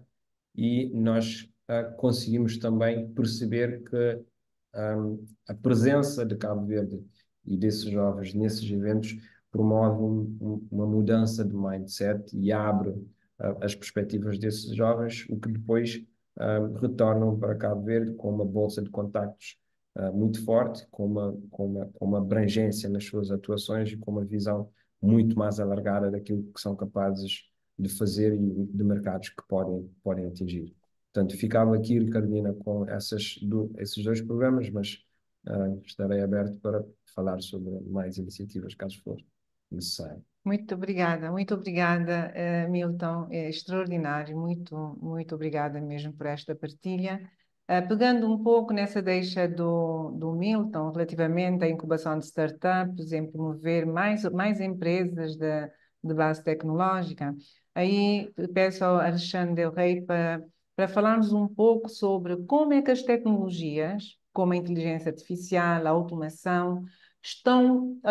Speaker 6: E nós conseguimos também perceber que a presença de Cabo Verde e desses jovens nesses eventos promove uma mudança de mindset e abre as perspectivas desses jovens, o que depois retornam para Cabo Verde com uma bolsa de contactos muito forte, com uma abrangência nas suas atuações e com uma visão muito mais alargada daquilo que são capazes de fazer e de mercados que podem atingir. Portanto, ficava aqui, Ricardina, com esses 2 programas, mas estarei aberto para falar sobre mais iniciativas, caso for necessário.
Speaker 2: Muito obrigada, Milton, é extraordinário, muito obrigada mesmo por esta partilha. Pegando um pouco nessa deixa do Milton, relativamente à incubação de startups, em promover mais empresas de base tecnológica, aí peço ao Alexandre Del Rey para falarmos um pouco sobre como é que as tecnologias, como a inteligência artificial, a automação, estão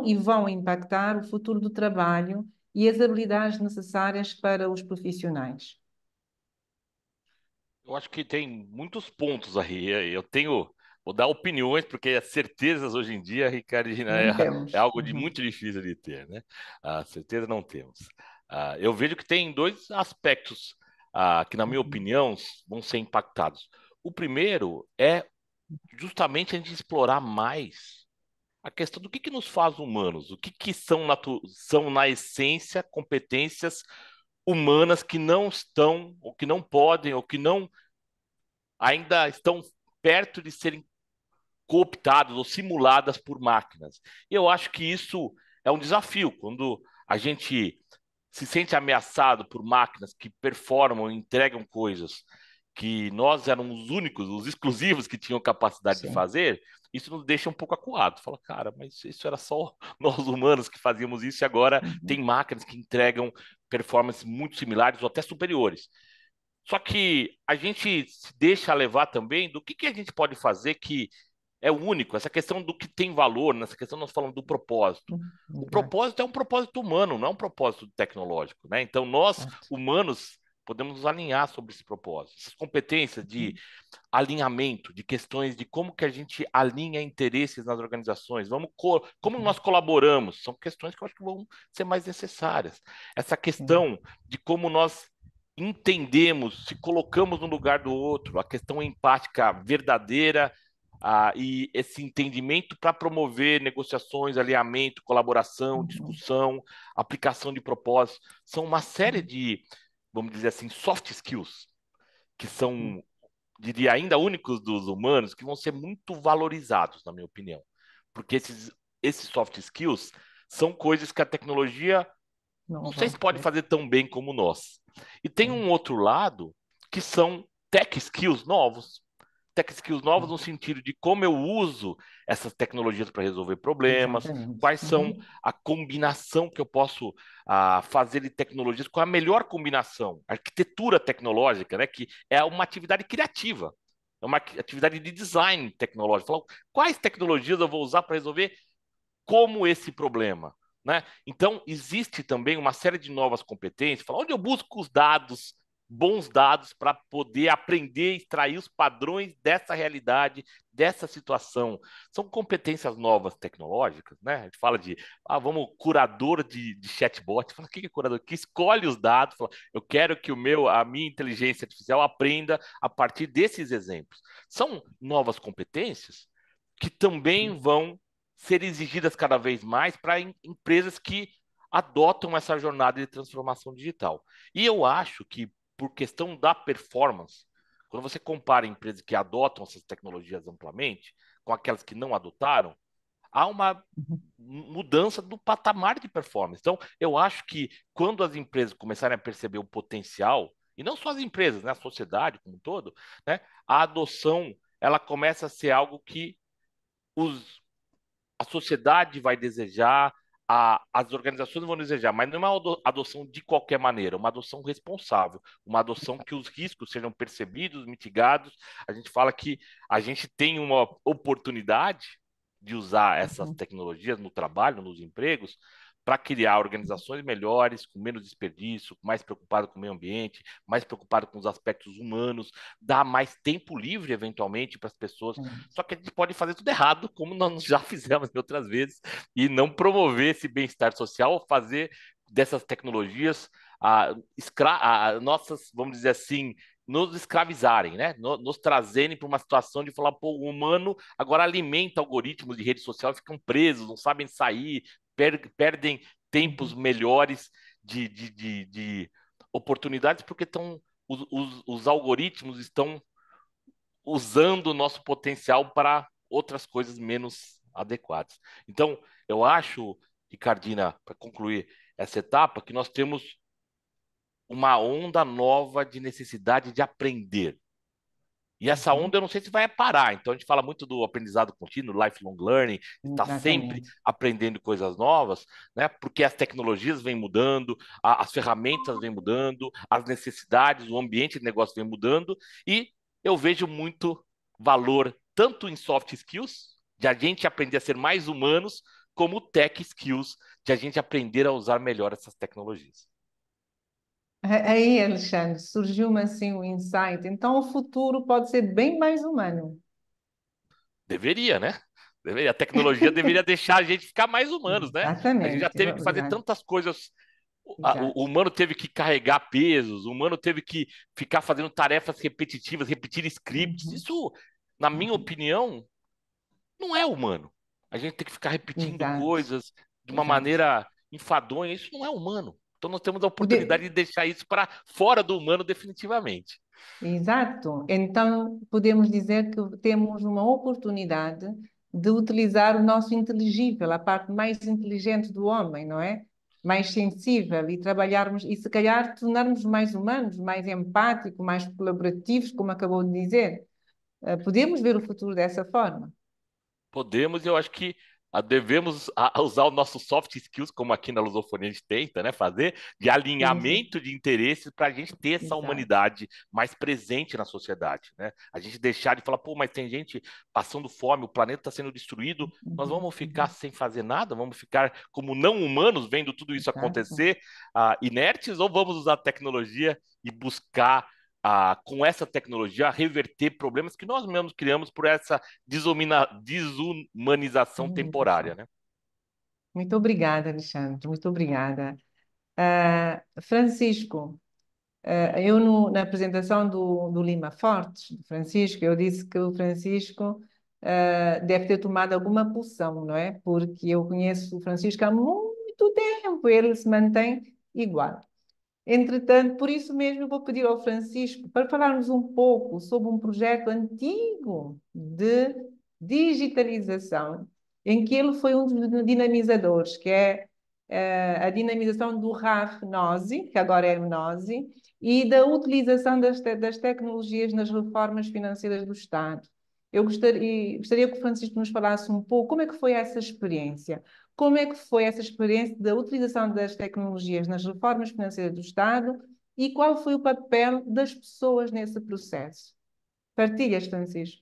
Speaker 2: e vão impactar o futuro do trabalho e as habilidades necessárias para os profissionais.
Speaker 3: Eu acho que tem muitos pontos aí. Vou dar opiniões, porque as certezas hoje em dia, Ricardina,
Speaker 2: Não temos.
Speaker 3: é algo de muito difícil de ter, né? A certeza não temos. Eu vejo que tem 2 aspectos que, na minha opinião, vão ser impactados. O primeiro é justamente a gente explorar mais a questão do que nos faz humanos, o que são, na essência, competências humanas que não estão, ou que não podem, ou que não ainda estão perto de serem cooptadas ou simuladas por máquinas. Eu acho que isso é um desafio, quando a gente se sente ameaçado por máquinas que performam e entregam coisas que nós éramos os únicos, os exclusivos que tinham capacidade de
Speaker 2: Sim.
Speaker 3: fazer, isso nos deixa um pouco acuado. Fala, cara, mas isso era só nós humanos que fazíamos isso e agora tem máquinas que entregam performances muito similares ou até superiores. Só que a gente se deixa levar também do que a gente pode fazer que é único, essa questão do que tem valor, nessa questão nós falamos do propósito. O
Speaker 2: Exato,
Speaker 3: propósito é um propósito humano, não é um propósito tecnológico, né? Então nós,
Speaker 2: certo.
Speaker 3: humanos, podemos nos alinhar sobre esse propósito. Essas competências de alinhamento, de questões de como que a gente alinha interesses nas organizações, como nós colaboramos, são questões que eu acho que vão ser mais necessárias. Essa
Speaker 2: Sim.
Speaker 3: questão de como nós entendemos, se colocamos no lugar do outro, a questão empática verdadeira, e esse entendimento para promover negociações, alinhamento, colaboração,
Speaker 2: Uhum.
Speaker 3: discussão, aplicação de propósitos, são uma série de, vamos dizer assim, soft skills que são, diria, ainda únicos dos humanos, que vão ser muito valorizados, na minha opinião. Porque esses soft skills são coisas que a tecnologia
Speaker 2: Não
Speaker 3: não sei
Speaker 2: vai
Speaker 3: se pode
Speaker 2: ter.
Speaker 3: fazer tão bem como nós. E tem
Speaker 2: Sim.
Speaker 3: um outro lado que são tech skills novos. Tech skills novos no sentido de como eu uso essas tecnologias para resolver problemas,
Speaker 2: Exatamente.
Speaker 3: quais são a combinação que eu posso fazer de tecnologias, qual é a melhor combinação, arquitetura tecnológica, né, que é uma atividade criativa, é uma atividade de design tecnológico. Falar, quais tecnologias eu vou usar para resolver como esse problema, né? Então, existe também uma série de novas competências, onde eu busco os dados, bons dados, para poder aprender, extrair os padrões dessa realidade, dessa situação. São competências novas tecnológicas, né? A gente fala de, vamos, curador de chatbot. Fala, o que é curador? Que escolhe os dados. Fala, eu quero que a minha inteligência artificial aprenda a partir desses exemplos. São novas competências que também vão ser exigidas cada vez mais para empresas que adotam essa jornada de transformação digital. E eu acho que, por questão da performance, quando você compara empresas que adotam essas tecnologias amplamente com aquelas que não adotaram, há uma mudança do patamar de performance. Então, eu acho que quando as empresas começarem a perceber o potencial, e não só as empresas, né, a sociedade como um todo, né, a adoção ela começa a ser algo que os a sociedade vai desejar, as organizações vão desejar, mas não é uma adoção de qualquer maneira, uma adoção responsável, uma adoção que os riscos sejam percebidos, mitigados. A gente fala que a gente tem uma oportunidade de usar essas tecnologias no trabalho, nos empregos, para criar organizações melhores, com menos desperdício, mais preocupado com o meio ambiente, mais preocupado com os aspectos humanos, dar mais tempo livre, eventualmente, para as pessoas. Só que a gente pode fazer tudo errado, como nós já fizemos outras vezes, e não promover esse bem-estar social, fazer dessas tecnologias nossas, vamos dizer assim, nos escravizarem, né? Nos trazerem para uma situação de falar, pô, o humano agora alimenta algoritmos de rede social, ficam presos, não sabem sair, perdem tempos melhores de oportunidades porque os algoritmos estão usando o nosso potencial para outras coisas menos adequadas. Então, eu acho, Ricardina, para concluir essa etapa, que nós temos uma onda nova de necessidade de aprender. E essa onda eu não sei se vai parar. Então a gente fala muito do aprendizado contínuo, lifelong learning, está sempre
Speaker 2: Exatamente.
Speaker 3: aprendendo coisas novas, né? Porque as tecnologias vêm mudando, as ferramentas vêm mudando, as necessidades, o ambiente de negócio vem mudando, e eu vejo muito valor tanto em soft skills, de a gente aprender a ser mais humanos, como tech skills, de a gente aprender a usar melhor essas tecnologias.
Speaker 2: Aí, Alexandre, surgiu-me assim um insight. Então, o futuro pode ser bem mais humano.
Speaker 3: Deveria, né? A tecnologia deveria deixar a gente ficar mais humanos, né? A gente já
Speaker 2: Exatamente.
Speaker 3: teve que fazer
Speaker 2: Exato.
Speaker 3: tantas coisas. O
Speaker 2: Exato.
Speaker 3: humano teve que carregar pesos, o humano teve que ficar fazendo tarefas repetitivas, repetir scripts.
Speaker 2: Uhum.
Speaker 3: Isso, na minha
Speaker 2: Uhum.
Speaker 3: opinião, não é humano. A gente tem que ficar repetindo
Speaker 2: Exato.
Speaker 3: coisas de uma
Speaker 2: Exato.
Speaker 3: maneira enfadonha. Isso não é humano. Então nós temos a
Speaker 2: Pode-
Speaker 3: oportunidade de deixar isso para fora do humano definitivamente.
Speaker 2: Exato. Então, podemos dizer que temos uma oportunidade de utilizar o nosso inteligível, a parte mais inteligente do homem, não é? Mais sensível e trabalharmos, e se calhar tornarmos mais humanos, mais empáticos, mais colaborativos, como acabou de dizer. Podemos ver o futuro dessa forma.
Speaker 3: Podemos, eu acho que devemos usar os nossos soft skills, como aqui na Lusofonia a gente tenta, né, fazer, de
Speaker 2: Sim, sim,
Speaker 3: alinhamento de interesses para a gente ter essa
Speaker 2: exato.
Speaker 3: humanidade mais presente na sociedade, né? A gente deixar de falar, pô, mas tem gente passando fome, o planeta está sendo destruído, nós
Speaker 2: Uhum,
Speaker 3: vamos ficar
Speaker 2: uhum,
Speaker 3: sem fazer nada, vamos ficar como não humanos vendo tudo isso
Speaker 2: exato.
Speaker 3: acontecer, inertes, ou vamos usar a tecnologia e buscar com essa tecnologia, reverter problemas que nós mesmos criamos por essa desumanização temporária, né?
Speaker 2: Muito obrigada, Alexandre, muito obrigada. Francisco, eu na apresentação do Lima Fortes, do Francisco, eu disse que o Francisco deve ter tomado alguma poção, não é? Porque eu conheço o Francisco há muito tempo, ele se mantém igual. Entretanto, por isso mesmo eu vou pedir ao Francisco para falarmos um pouco sobre um projeto antigo de digitalização, em que ele foi um dos dinamizadores, que é a dinamização do RAF NOSI, que agora é NOSI, e da utilização das tecnologias nas reformas financeiras do Estado. Eu gostaria que o Francisco nos falasse um pouco como é que foi essa experiência. Como é que foi essa experiência da utilização das tecnologias nas reformas financeiras do Estado e qual foi o papel das pessoas nesse processo? Partilhas, Francisco?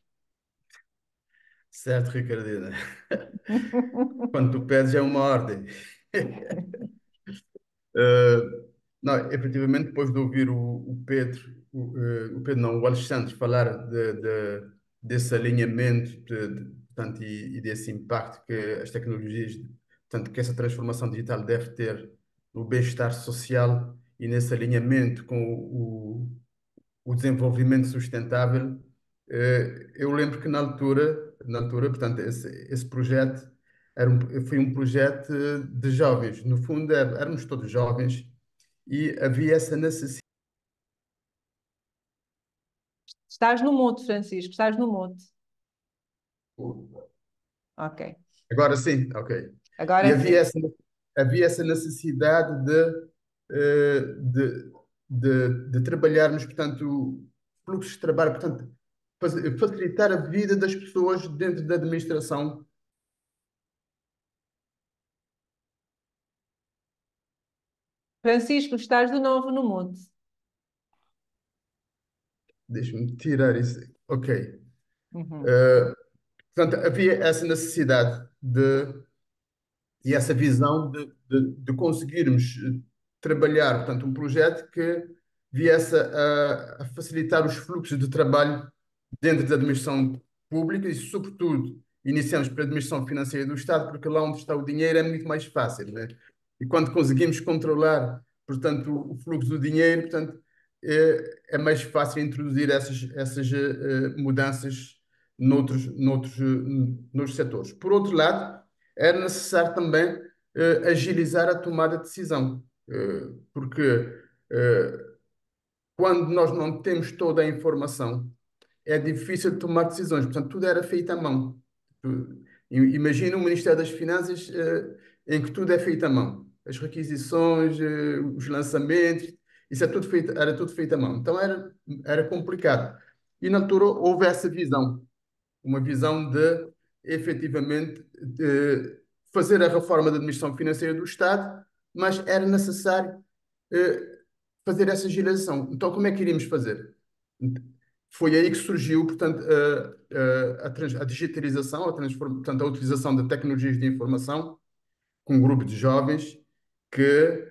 Speaker 4: Certo, Ricardina. Quando tu pedes é uma ordem. Uh, não, efetivamente, depois de ouvir o Pedro, o Pedro não, o Alexandre falar desse alinhamento portanto, e desse impacto que as tecnologias, portanto, que essa transformação digital deve ter no bem-estar social e nesse alinhamento com o desenvolvimento sustentável, eu lembro que na altura, portanto, esse projeto foi um projeto de jovens. No fundo, éramos todos jovens e havia essa necessidade.
Speaker 2: Estás no mudo, Francisco, estás no mudo. Ok.
Speaker 4: Agora sim, ok. E
Speaker 2: Agora
Speaker 4: havia
Speaker 2: sim.
Speaker 4: essa necessidade de trabalharmos, portanto, fluxos de trabalho, portanto, facilitar a vida das pessoas dentro da administração.
Speaker 2: Francisco, estás de novo no mudo.
Speaker 4: Deixa-me tirar isso. Ok.
Speaker 2: Uhum.
Speaker 4: Portanto, havia essa necessidade e essa visão de conseguirmos trabalhar, portanto, um projeto que viesse a facilitar os fluxos de trabalho dentro da administração pública e, sobretudo, iniciamos pela administração financeira do Estado, porque lá onde está o dinheiro é muito mais fácil, né? E quando conseguimos controlar, portanto, o fluxo do dinheiro, portanto, é mais fácil introduzir essas mudanças noutros setores. Por outro lado, era necessário também agilizar a tomada de decisão, porque quando nós não temos toda a informação, é difícil tomar decisões. Portanto, tudo era feito à mão. Imagina o Ministério das Finanças, em que tudo é feito à mão. As requisições, os lançamentos, isso era tudo feito à mão. Então era complicado. E na altura houve essa visão, uma visão de efetivamente fazer a reforma da administração financeira do Estado, mas era necessário eh, fazer essa agilização. Então, como é que iríamos fazer? Foi aí que surgiu, portanto, a digitalização, portanto, a utilização de tecnologias de informação com um grupo de jovens que,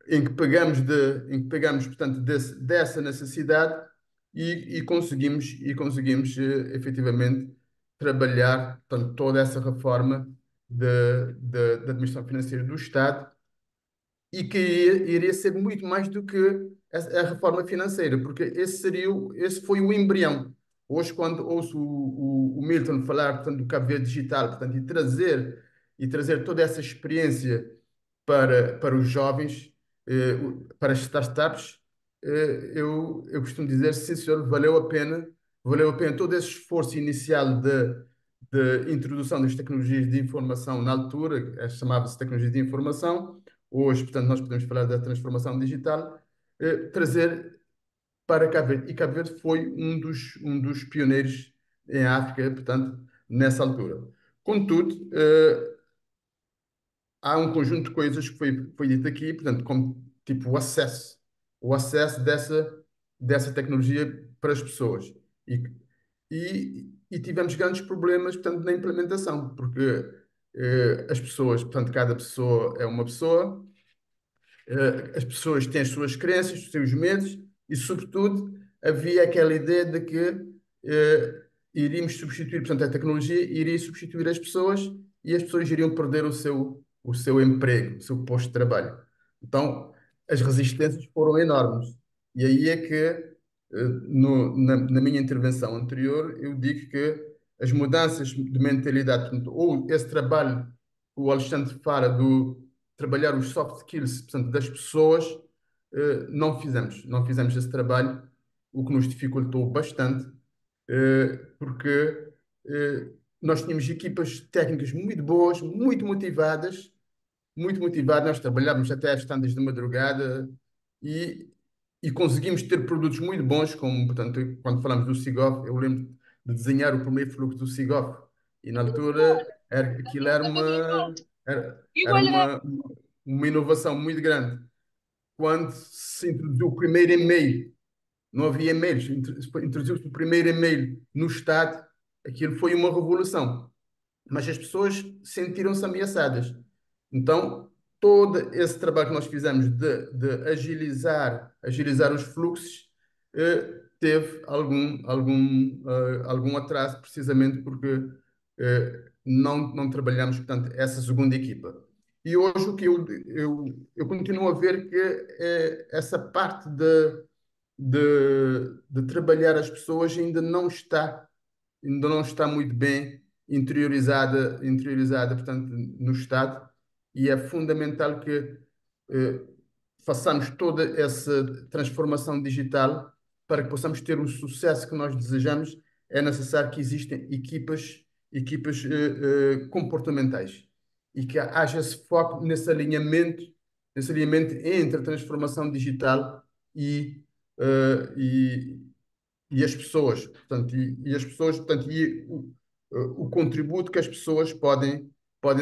Speaker 4: em que pegamos, portanto, dessa necessidade e conseguimos efetivamente trabalhar, portanto, toda essa reforma da administração financeira do Estado e que iria ser muito mais do que a reforma financeira, porque esse foi o embrião. Hoje, quando ouço o Milton falar, portanto, do Cabo Verde Digital, portanto, e trazer toda essa experiência para os jovens, para as startups, eu costumo dizer, sim, senhor, valeu a pena todo esse esforço inicial de introdução das tecnologias de informação na altura, chamava-se tecnologia de informação. Hoje, portanto, nós podemos falar da transformação digital, trazer para Cabo Verde. E Cabo Verde foi um dos pioneiros em África, portanto, nessa altura. Contudo, há um conjunto de coisas que foi dito aqui, portanto, como tipo o acesso dessa tecnologia para as pessoas. E, e tivemos grandes problemas, portanto, na implementação, porque as pessoas, portanto, cada pessoa é uma pessoa, as pessoas têm as suas crenças, os seus medos e, sobretudo, havia aquela ideia de que iríamos substituir, portanto, a tecnologia iria substituir as pessoas e as pessoas iriam perder o seu emprego, o seu posto de trabalho. Então, as resistências foram enormes. E aí é que, na minha intervenção anterior, eu digo que as mudanças de mentalidade, portanto, ou esse trabalho que o Alexandre fala do trabalhar os soft skills, portanto, das pessoas, não fizemos esse trabalho, o que nos dificultou bastante, porque nós tínhamos equipas técnicas muito boas, muito motivadas, nós trabalhávamos até às tantas de madrugada e, e conseguimos ter produtos muito bons, como, portanto, quando falamos do SIGOF, eu lembro de desenhar o primeiro fluxo do SIGOF, e na altura aquilo era uma inovação muito grande. Quando se introduziu o primeiro e-mail, não havia e-mails, introduziu-se o primeiro e-mail no Estado, aquilo foi uma revolução, mas as pessoas sentiram-se ameaçadas. Então, todo esse trabalho que nós fizemos de agilizar os fluxos, teve algum atraso, precisamente porque não trabalhamos, portanto, essa segunda equipa. E hoje o que eu continuo a ver que essa parte de trabalhar as pessoas ainda não está muito bem interiorizada, portanto, no Estado, e é fundamental que eh, façamos toda essa transformação digital para que possamos ter o sucesso que nós desejamos. É necessário que existam equipas comportamentais e que haja esse foco nesse alinhamento entre a transformação digital e, eh, e, e as pessoas, portanto, e as pessoas, portanto, o contributo que as pessoas podem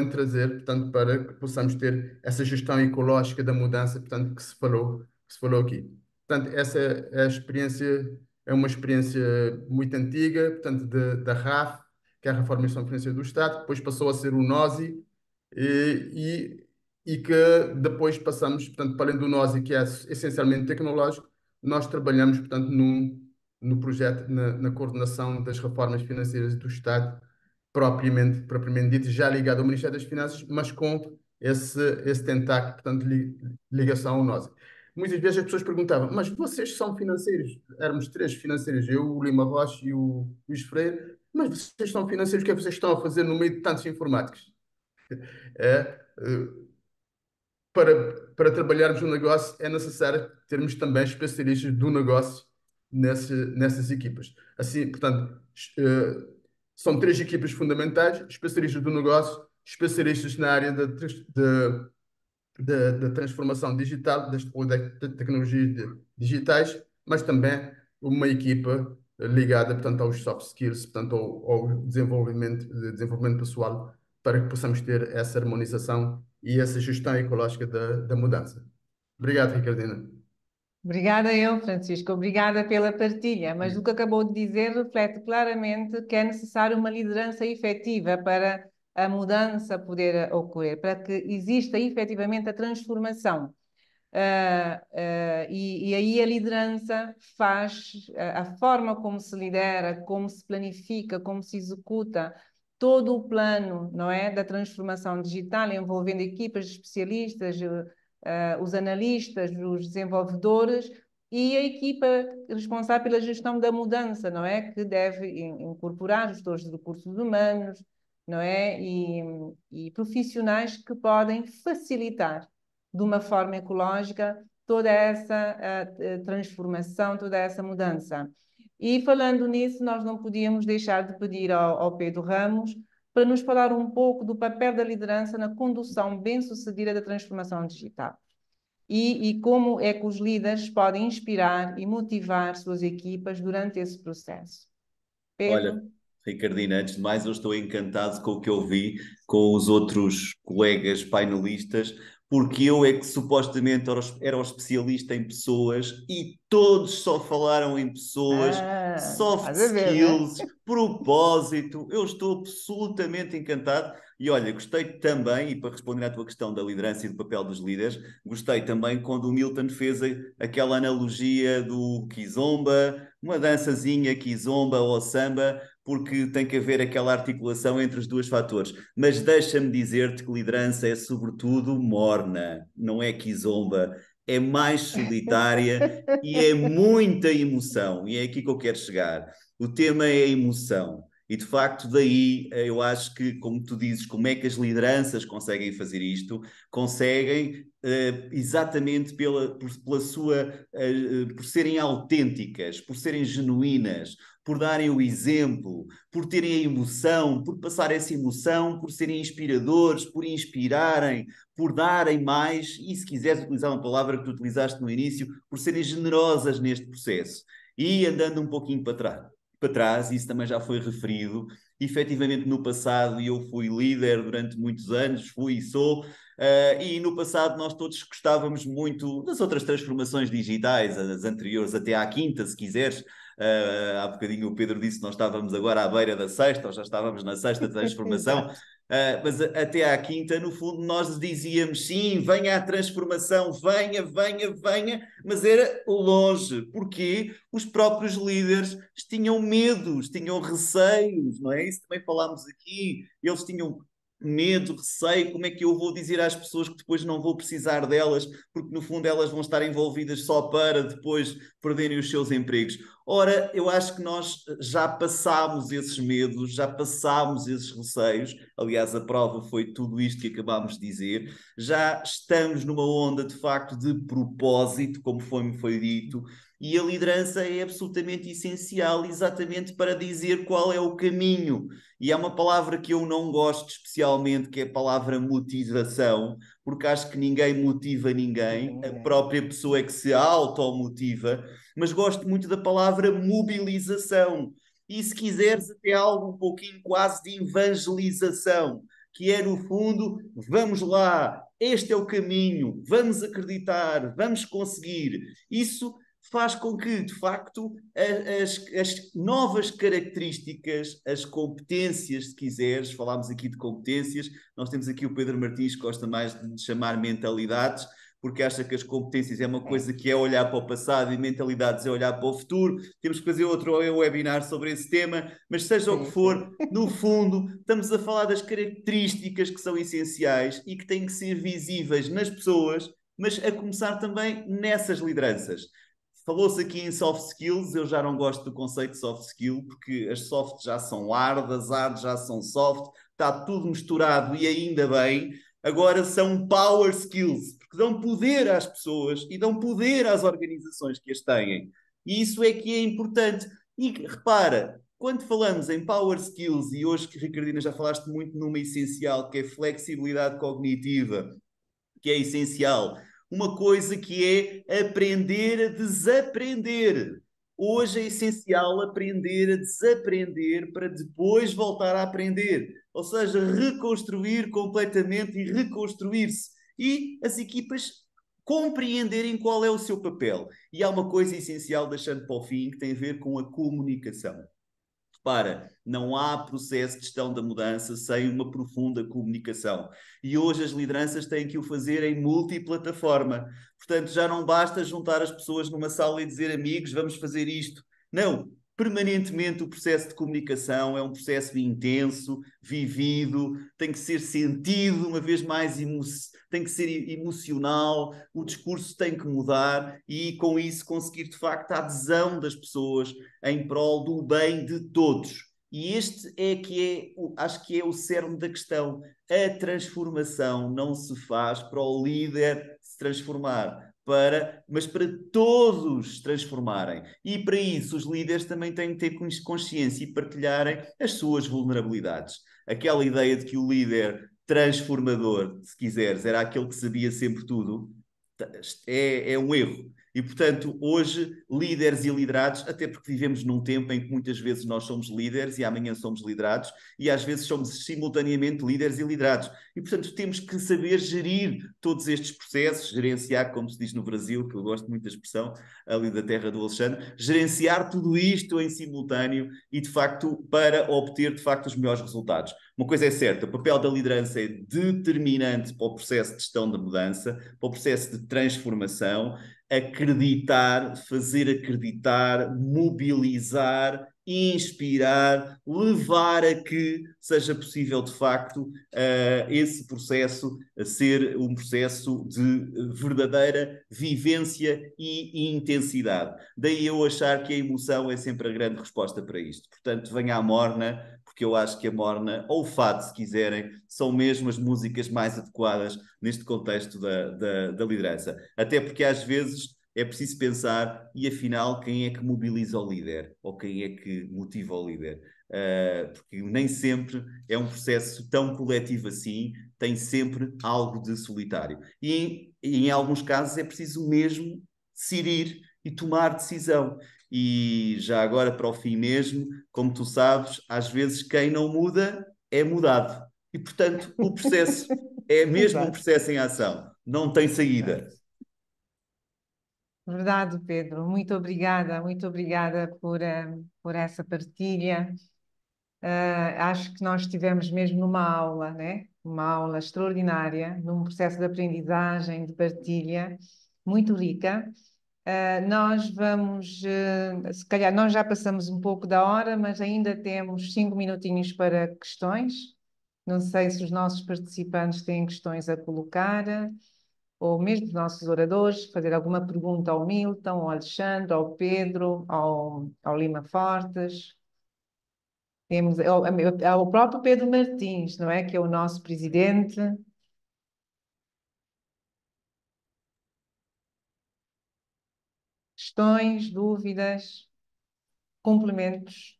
Speaker 4: trazer, portanto, para que possamos ter essa gestão ecológica da mudança, portanto, que se falou aqui. Portanto, essa é a experiência, é uma experiência muito antiga, portanto, da RAF, que é a Reforma Financeira do Estado, depois passou a ser o NOSI, e, e que depois passamos, portanto, para além do NOSI, que é essencialmente tecnológico, nós trabalhamos, portanto, no projeto, na coordenação das reformas financeiras do Estado, propriamente dito, já ligado ao Ministério das Finanças, mas com esse tentáculo, portanto, ligação ao nós. Muitas vezes as pessoas perguntavam, mas vocês são financeiros? Éramos três financeiros, eu, o Lima Rocha e o Luís Freire, mas vocês são financeiros, o que é que vocês estão a fazer no meio de tantos informáticos? É, para trabalharmos no negócio é necessário termos também especialistas do negócio nessas equipas. Assim, portanto, são três equipas fundamentais: especialistas do negócio, especialistas na área da transformação digital, ou das tecnologias digitais, mas também uma equipa ligada, portanto, aos soft skills, portanto, ao desenvolvimento pessoal, para que possamos ter essa harmonização e essa gestão ecológica da mudança. Obrigado, Ricardina.
Speaker 2: Obrigada eu, Francisco, obrigada pela partilha, mas o que acabou de dizer reflete claramente que é necessário uma liderança efetiva para a mudança poder ocorrer, para que exista efetivamente a transformação. E aí a liderança faz a forma como se lidera, como se planifica, como se executa todo o plano, não é, da transformação digital, envolvendo equipas de especialistas, os analistas, os desenvolvedores e a equipa responsável pela gestão da mudança, não é, que deve incorporar gestores de recursos humanos, não é, e profissionais que podem facilitar de uma forma ecológica toda essa transformação, toda essa mudança. E falando nisso, nós não podíamos deixar de pedir ao Pedro Ramos para nos falar um pouco do papel da liderança na condução bem-sucedida da transformação digital. E como é que os líderes podem inspirar e motivar suas equipas durante esse processo. Pedro?
Speaker 5: Olha, Ricardina, antes de mais, eu estou encantado com o que eu vi com os outros colegas painelistas, porque eu é que supostamente era o especialista em pessoas e todos só falaram em pessoas, soft
Speaker 2: Estás a ver, né?
Speaker 5: skills, propósito. Eu estou absolutamente encantado. E olha, gostei também, e para responder à tua questão da liderança e do papel dos líderes, gostei também quando o Milton fez aquela analogia do kizomba, uma dançazinha kizomba ou samba, porque tem que haver aquela articulação entre os dois fatores. Mas deixa-me dizer-te que liderança é sobretudo morna, não é kizomba, é mais solitária e é muita emoção. E é aqui que eu quero chegar. O tema é a emoção. E de facto, daí eu acho que, como tu dizes, como é que as lideranças conseguem fazer isto? Conseguem exatamente pela sua, por serem autênticas, por serem genuínas, por darem o exemplo, por terem a emoção, por passar essa emoção, por serem inspiradores, por inspirarem, por darem mais, e se quiseres utilizar uma palavra que tu utilizaste no início, por serem generosas neste processo. E andando um pouquinho para trás, isso também já foi referido, efetivamente no passado, e eu fui líder durante muitos anos, fui e sou, e no passado nós todos gostávamos muito das outras transformações digitais, as anteriores até à quinta, se quiseres. Há bocadinho o Pedro disse que nós estávamos agora à beira da sexta, ou já estávamos na sexta transformação.
Speaker 2: Exato.
Speaker 5: Mas até à quinta, no fundo, nós dizíamos sim, venha a transformação, venha, venha, venha, mas era longe, porque os próprios líderes tinham medos, tinham receios, não é? Isso também falámos aqui, eles tinham medo, receio, como é que eu vou dizer às pessoas que depois não vou precisar delas, porque no fundo elas vão estar envolvidas só para depois perderem os seus empregos. Ora, eu acho que nós já passámos esses medos, já passámos esses receios, aliás, a prova foi tudo isto que acabámos de dizer, já estamos numa onda de facto de propósito, como foi dito, e a liderança é absolutamente essencial exatamente para dizer qual é o caminho. E há uma palavra que eu não gosto especialmente, que é a palavra motivação, porque acho que ninguém motiva ninguém, a própria pessoa é que se automotiva, mas gosto muito da palavra mobilização. E se quiseres, até algo um pouquinho quase de evangelização, que é no fundo, vamos lá, este é o caminho, vamos acreditar, vamos conseguir. Isso faz com que, de facto, as novas características, as competências, se quiseres, falámos aqui de competências, nós temos aqui o Pedro Martins, que gosta mais de chamar mentalidades, porque acha que as competências é uma coisa que é olhar para o passado e mentalidades é olhar para o futuro. Temos que fazer outro webinar sobre esse tema, mas seja o que for, no fundo, estamos a falar das características que são essenciais e que têm que ser visíveis nas pessoas, mas a começar também nessas lideranças. Falou-se aqui em soft skills, eu já não gosto do conceito de soft skill, porque as soft já são hard, as hard já são soft, está tudo misturado e ainda bem. Agora são power skills, porque dão poder às pessoas e dão poder às organizações que as têm. E isso é que é importante. E repara, quando falamos em power skills, e hoje, Ricardina, já falaste muito numa essencial, que é flexibilidade cognitiva, que é essencial. Uma coisa que é aprender a desaprender. Hoje é essencial aprender a desaprender para depois voltar a aprender. Ou seja, reconstruir completamente e reconstruir-se. E as equipas compreenderem qual é o seu papel. E há uma coisa essencial, deixando para o fim, que tem a ver com a comunicação. Repara, não há processo de gestão da mudança sem uma profunda comunicação. E hoje as lideranças têm que o fazer em multiplataforma. Portanto, já não basta juntar as pessoas numa sala e dizer, amigos, vamos fazer isto. Não, permanentemente o processo de comunicação é um processo intenso, vivido, tem que ser sentido, uma vez mais, tem que ser emocional, o discurso tem que mudar e com isso conseguir de facto a adesão das pessoas em prol do bem de todos. E este é que é, acho que é o cerne da questão. A transformação não se faz para o líder se transformar, mas para todos se transformarem. E para isso os líderes também têm que ter consciência e partilharem as suas vulnerabilidades. Aquela ideia de que o líder transformador, se quiseres, era aquele que sabia sempre tudo, é um erro. E, portanto, hoje, líderes e liderados, até porque vivemos num tempo em que muitas vezes nós somos líderes e amanhã somos liderados, e às vezes somos simultaneamente líderes e liderados. E, portanto, temos que saber gerir todos estes processos, gerenciar, como se diz no Brasil, que eu gosto muito da expressão, ali da terra do Alexandre, gerenciar tudo isto em simultâneo e, de facto, para obter, de facto, os melhores resultados. Uma coisa é certa, o papel da liderança é determinante para o processo de gestão da mudança, para o processo de transformação, acreditar, fazer acreditar, mobilizar, inspirar, levar a que seja possível, de facto, esse processo a ser um processo de verdadeira vivência e intensidade. Daí eu achar que a emoção é sempre a grande resposta para isto. Portanto, venha à morna, porque eu acho que a morna, ou o fado, se quiserem, são mesmo as músicas mais adequadas neste contexto da liderança. Até porque às vezes é preciso pensar, e afinal, quem é que mobiliza o líder? Ou quem é que motiva o líder? Porque nem sempre é um processo tão coletivo assim, tem sempre algo de solitário. E em alguns casos é preciso mesmo decidir e tomar decisão. E já agora para o fim mesmo, como tu sabes, às vezes quem não muda é mudado. E portanto o processo é mesmo um
Speaker 2: Exato.
Speaker 5: processo em ação, não tem saída.
Speaker 2: Verdade, Pedro. Muito obrigada por essa partilha. Acho que nós estivemos mesmo numa aula, né? Uma aula extraordinária, num processo de aprendizagem, de partilha, muito rica. Nós vamos, se calhar, nós já passamos um pouco da hora, mas ainda temos 5 minutinhos para questões. Não sei se os nossos participantes têm questões a colocar, ou mesmo os nossos oradores, fazer alguma pergunta ao Milton, ao Alexandre, ao Pedro, ao Lima Fortes. Temos o próprio Pedro Martins, não é? Que é o nosso presidente. Questões, dúvidas, complementos?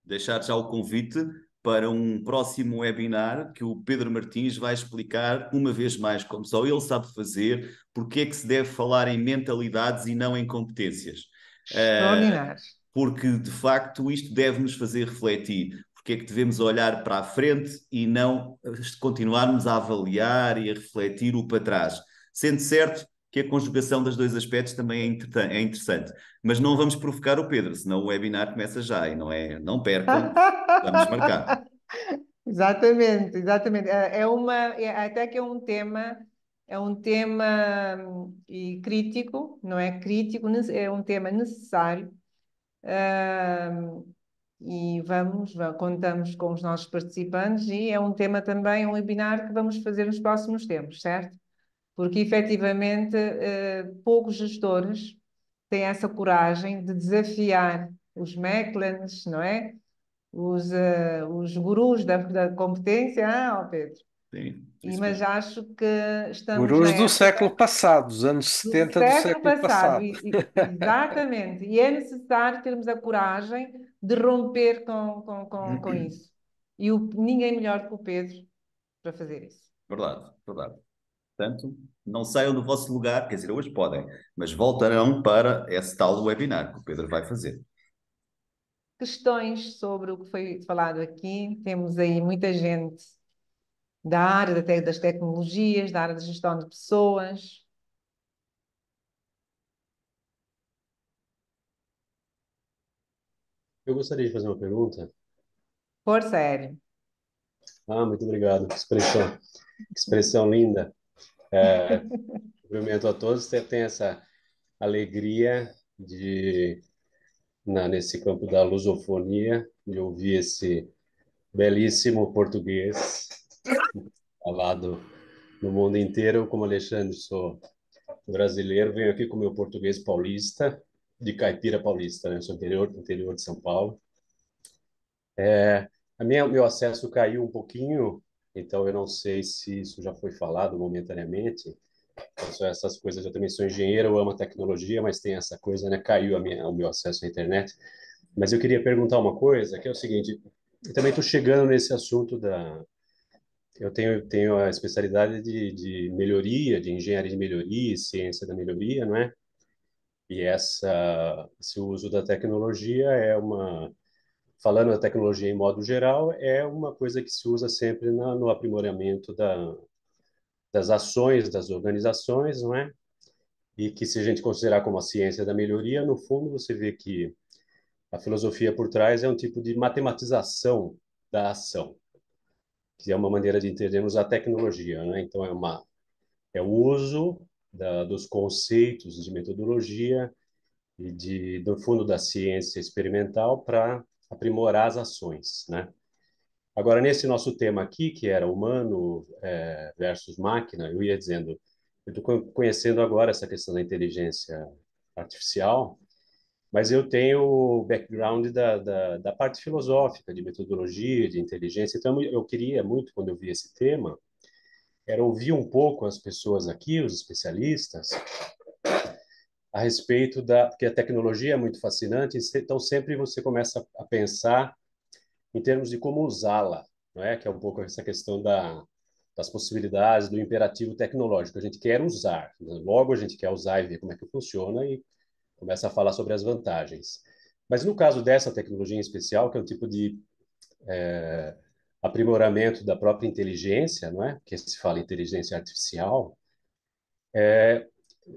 Speaker 5: Deixar já o convite para um próximo webinar que o Pedro Martins vai explicar uma vez mais, como só ele sabe fazer, porque é que se deve falar em mentalidades e não em competências.
Speaker 2: Extraordinário.
Speaker 5: Porque, de facto, isto deve nos fazer refletir. Porque é que devemos olhar para a frente e não continuarmos a avaliar e a refletir o para trás. Sendo certo que a conjugação dos dois aspectos também é interessante. Mas não vamos provocar o Pedro, senão o webinar começa já e não é, não percam, vamos marcar.
Speaker 2: Exatamente, exatamente. Até que é um tema e crítico, não é crítico, é um tema necessário. E contamos com os nossos participantes e é um tema também, um webinar que vamos fazer nos próximos tempos, certo? Porque efetivamente poucos gestores têm essa coragem de desafiar os Macklans, não é? Os gurus da competência, ó Pedro.
Speaker 5: Sim,
Speaker 2: Mas acho que estamos na
Speaker 1: Gurus do século
Speaker 2: época
Speaker 1: passado, dos anos
Speaker 2: do
Speaker 1: 70 do
Speaker 2: século
Speaker 1: século
Speaker 2: passado,
Speaker 1: passado.
Speaker 2: exatamente. E é necessário termos a coragem de romper com isso. E ninguém melhor do que o Pedro para fazer isso.
Speaker 5: Verdade, verdade. Portanto, não saiam do vosso lugar, quer dizer, hoje podem, mas voltarão para esse tal webinar que o Pedro vai fazer.
Speaker 2: Questões sobre o que foi falado aqui. Temos aí muita gente da área das tecnologias, da área de gestão de pessoas.
Speaker 8: Eu gostaria de fazer uma pergunta.
Speaker 2: Por sério.
Speaker 8: Muito obrigado. Que expressão linda. Cumprimento a todos. Você tem essa alegria nesse campo da lusofonia, de ouvir esse belíssimo português falado no mundo inteiro. Como Alexandre, sou brasileiro, venho aqui com o meu português paulista, de caipira paulista, né? Sou interior de São Paulo. O meu acesso caiu um pouquinho, então eu não sei se isso já foi falado momentaneamente. Então, são essas coisas. Eu também sou engenheiro, eu amo a tecnologia, mas tem essa coisa, né? Caiu o meu acesso à internet. Mas eu queria perguntar uma coisa, que é o seguinte: eu também estou chegando nesse assunto eu tenho a especialidade de melhoria, de engenharia de melhoria, e ciência da melhoria, não é? E esse uso da tecnologia falando da tecnologia em modo geral, é uma coisa que se usa sempre no aprimoramento das ações das organizações, não é? E que se a gente considerar como a ciência da melhoria, no fundo você vê que a filosofia por trás é um tipo de matematização da ação, que é uma maneira de entendermos a tecnologia, né? Então é o uso dos conceitos de metodologia e do fundo da ciência experimental para aprimorar as ações, né? Agora, nesse nosso tema aqui, que era humano versus máquina, eu ia dizendo, eu estou conhecendo agora essa questão da inteligência artificial, mas eu tenho o background da parte filosófica, de metodologia, de inteligência, então eu queria muito, quando eu vi esse tema, era ouvir um pouco as pessoas aqui, os especialistas, a respeito porque a tecnologia é muito fascinante, então sempre você começa a pensar em termos de como usá-la, não é? Que é um pouco essa questão das possibilidades, do imperativo tecnológico. A gente quer usar, né? Logo a gente quer usar e ver como é que funciona e começa a falar sobre as vantagens. Mas no caso dessa tecnologia em especial, que é um tipo de aprimoramento da própria inteligência, não é? Que se fala inteligência artificial,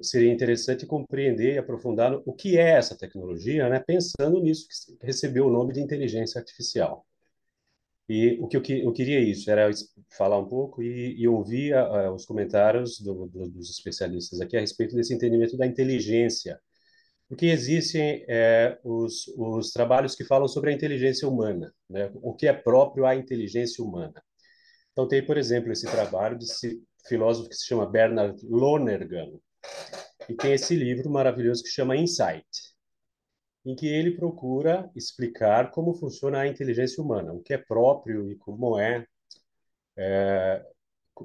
Speaker 8: seria interessante compreender e aprofundar o que é essa tecnologia, né? Pensando nisso que recebeu o nome de inteligência artificial. E o que eu queria isso, era falar um pouco e ouvir os comentários dos especialistas aqui a respeito desse entendimento da inteligência. Porque existem os trabalhos que falam sobre a inteligência humana, né? O que é próprio à inteligência humana. Então tem, por exemplo, esse trabalho desse filósofo que se chama Bernard Lonergan, e tem esse livro maravilhoso que chama Insight, em que ele procura explicar como funciona a inteligência humana, o que é próprio e como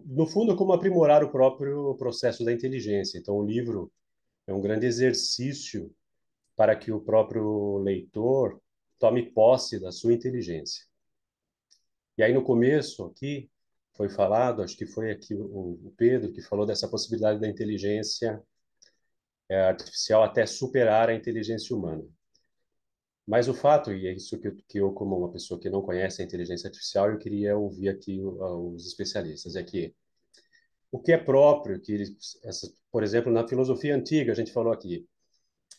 Speaker 8: no fundo, como aprimorar o próprio processo da inteligência. Então, o livro é um grande exercício para que o próprio leitor tome posse da sua inteligência. E aí, no começo, aqui, foi falado, acho que foi aqui o Pedro que falou dessa possibilidade da inteligência artificial até superar a inteligência humana. Mas o fato, e é isso que eu, como uma pessoa que não conhece a inteligência artificial, eu queria ouvir aqui os especialistas, é que o que é próprio, por exemplo, na filosofia antiga, a gente falou aqui,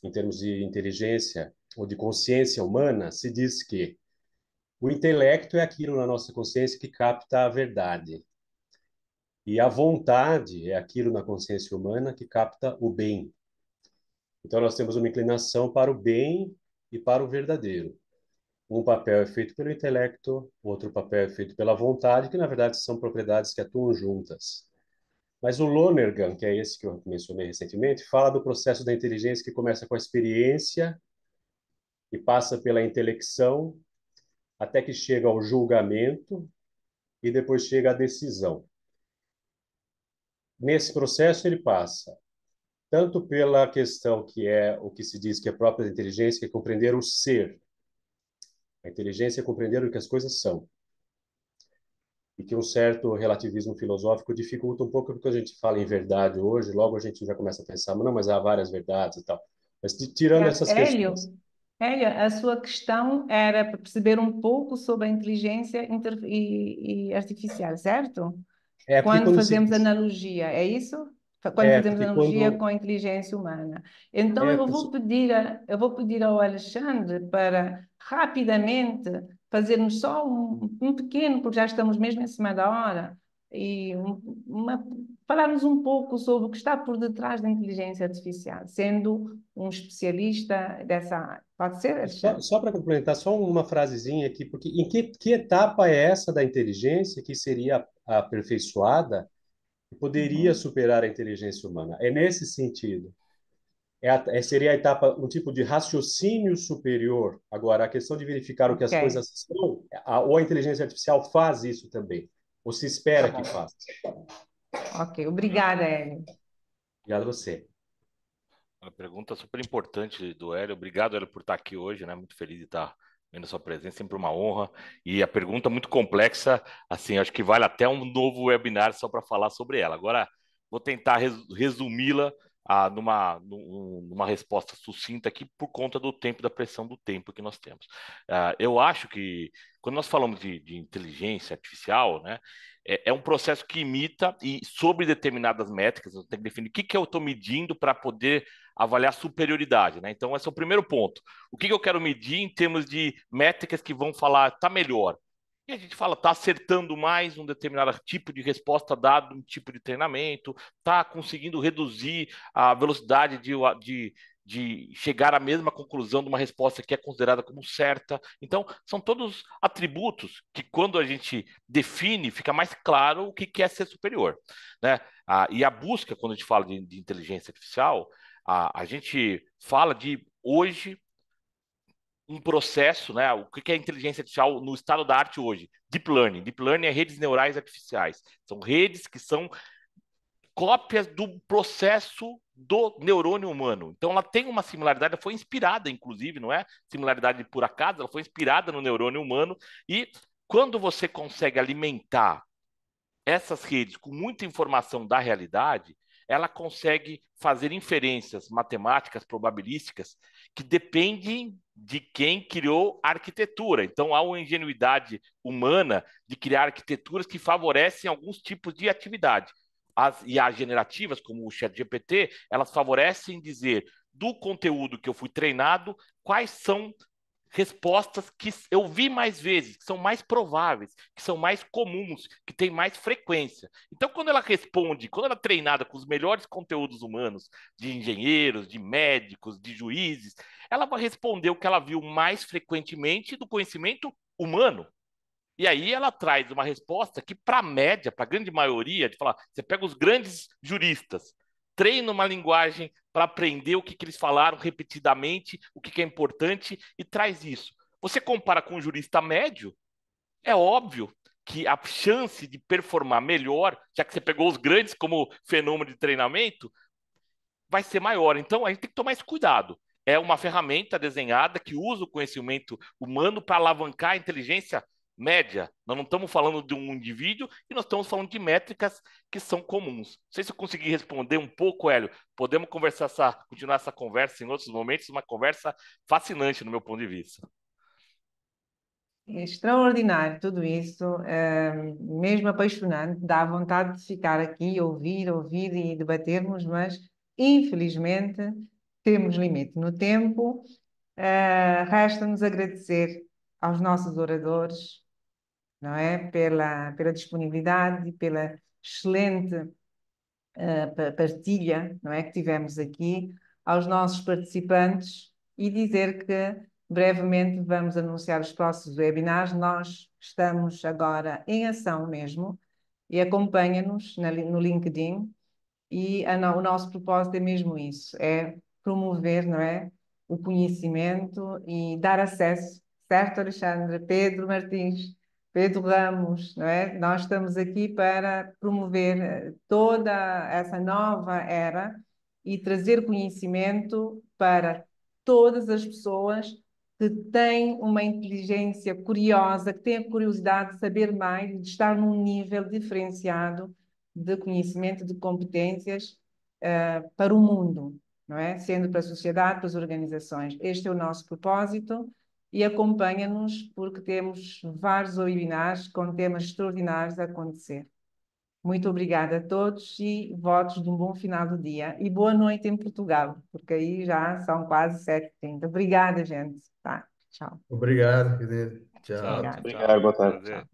Speaker 8: em termos de inteligência ou de consciência humana, se diz que o intelecto é aquilo na nossa consciência que capta a verdade. E a vontade é aquilo na consciência humana que capta o bem. Então, nós temos uma inclinação para o bem e para o verdadeiro. Um papel é feito pelo intelecto, outro papel é feito pela vontade, que na verdade são propriedades que atuam juntas. Mas o Lonergan, que é esse que eu mencionei recentemente, fala do processo da inteligência que começa com a experiência e passa pela intelecção até que chega ao julgamento e depois chega à decisão. Nesse processo ele passa tanto pela questão que é o que se diz que é própria da inteligência, que é compreender o ser. A inteligência é compreender o que as coisas são. E que um certo relativismo filosófico dificulta um pouco porque a gente fala em verdade hoje, logo a gente já começa a pensar, não, mas há várias verdades e tal. Mas tirando essas questões.
Speaker 2: Hélio, a sua questão era para perceber um pouco sobre a inteligência e artificial, certo? Quando fazemos analogia, é isso? Quando fazemos analogia com a inteligência humana. Então, eu vou pedir ao Alexandre para rapidamente fazermos só um pequeno, porque já estamos mesmo em cima da hora, e falarmos um pouco sobre o que está por detrás da inteligência artificial, sendo um especialista dessa área. Pode ser, Alexandre?
Speaker 8: Só para complementar, só uma frasezinha aqui, porque em que etapa é essa da inteligência que seria aperfeiçoada e poderia superar a inteligência humana? É nesse sentido. Seria a etapa, um tipo de raciocínio superior. Agora, a questão de verificar o que as coisas são, ou a inteligência artificial faz isso também, ou se espera que faça.
Speaker 2: Ok, obrigada, Hélio.
Speaker 8: Obrigado a você.
Speaker 3: Uma pergunta super importante do Hélio. Obrigado, Hélio, por estar aqui hoje, né? Muito feliz de estar Vendo a sua presença, sempre uma honra. E a pergunta muito complexa, assim, acho que vale até um novo webinar só para falar sobre ela. Agora, vou tentar resumi-la numa resposta sucinta aqui por conta do tempo, da pressão do tempo que nós temos. Eu acho que quando nós falamos de inteligência artificial, né, é um processo que imita e sobre determinadas métricas, eu tenho que definir o que eu estou medindo para poder avaliar superioridade, né? Então, esse é o primeiro ponto. O que eu quero medir em termos de métricas que vão falar tá melhor? E a gente fala, tá acertando mais um determinado tipo de resposta dado um tipo de treinamento, tá conseguindo reduzir a velocidade de chegar à mesma conclusão de uma resposta que é considerada como certa. Então, são todos atributos que, quando a gente define, fica mais claro o que é ser superior, né? E a busca, quando a gente fala de inteligência artificial, a gente fala de hoje um processo, né? O que é inteligência artificial no estado da arte hoje? Deep Learning. Deep Learning é redes neurais artificiais. São redes que são cópias do processo do neurônio humano. Então ela tem uma similaridade, ela foi inspirada, inclusive, não é similaridade por acaso, ela foi inspirada no neurônio humano. E quando você consegue alimentar essas redes com muita informação da realidade, ela consegue fazer inferências matemáticas, probabilísticas, que dependem de quem criou a arquitetura. Então, há uma ingenuidade humana de criar arquiteturas que favorecem alguns tipos de atividade. As IA generativas, como o ChatGPT, elas favorecem dizer do conteúdo que eu fui treinado, quais são respostas que eu vi mais vezes, que são mais prováveis, que são mais comuns, que têm mais frequência. Então, quando ela responde, quando ela é treinada com os melhores conteúdos humanos, de engenheiros, de médicos, de juízes, ela vai responder o que ela viu mais frequentemente do conhecimento humano. E aí ela traz uma resposta que, para a média, para a grande maioria, de falar, você pega os grandes juristas, treina uma linguagem para aprender o que eles falaram repetidamente, o que é importante, e traz isso. Você compara com um jurista médio, é óbvio que a chance de performar melhor, já que você pegou os grandes como fenômeno de treinamento, vai ser maior. Então, a gente tem que tomar esse cuidado. É uma ferramenta desenhada que usa o conhecimento humano para alavancar a inteligência média. Nós não estamos falando de um indivíduo e nós estamos falando de métricas que são comuns. Não sei se eu consegui responder um pouco, Hélio. Podemos continuar essa conversa em outros momentos, uma conversa fascinante no meu ponto de vista.
Speaker 2: Extraordinário tudo isso, mesmo apaixonante, dá vontade de ficar aqui, ouvir e debatermos, mas infelizmente temos limite no tempo. Resta-nos agradecer aos nossos oradores, não é? Pela disponibilidade, pela excelente partilha, não é? Que tivemos aqui, aos nossos participantes e dizer que brevemente vamos anunciar os próximos webinars. Nós estamos agora em ação mesmo e acompanha-nos no LinkedIn e o nosso propósito é mesmo isso, é promover, não é, o conhecimento e dar acesso, certo, Alexandre? Pedro Martins, Pedro Ramos, não é? Nós estamos aqui para promover toda essa nova era e trazer conhecimento para todas as pessoas que têm uma inteligência curiosa, que têm a curiosidade de saber mais, de estar num nível diferenciado de conhecimento, de competências para o mundo, não é? Sendo para a sociedade, para as organizações. Este é o nosso propósito e acompanha-nos porque temos vários webinars com temas extraordinários a acontecer. Muito obrigada a todos e votos de um bom final do dia. E boa noite em Portugal, porque aí já são quase 7h30. Obrigada, gente. Tá, tchau.
Speaker 4: Obrigado, querido.
Speaker 3: Tchau,
Speaker 4: Tchau.
Speaker 2: Obrigada.
Speaker 3: tchau.
Speaker 8: Obrigado, boa tarde.
Speaker 3: Prazer.
Speaker 2: Obrigada.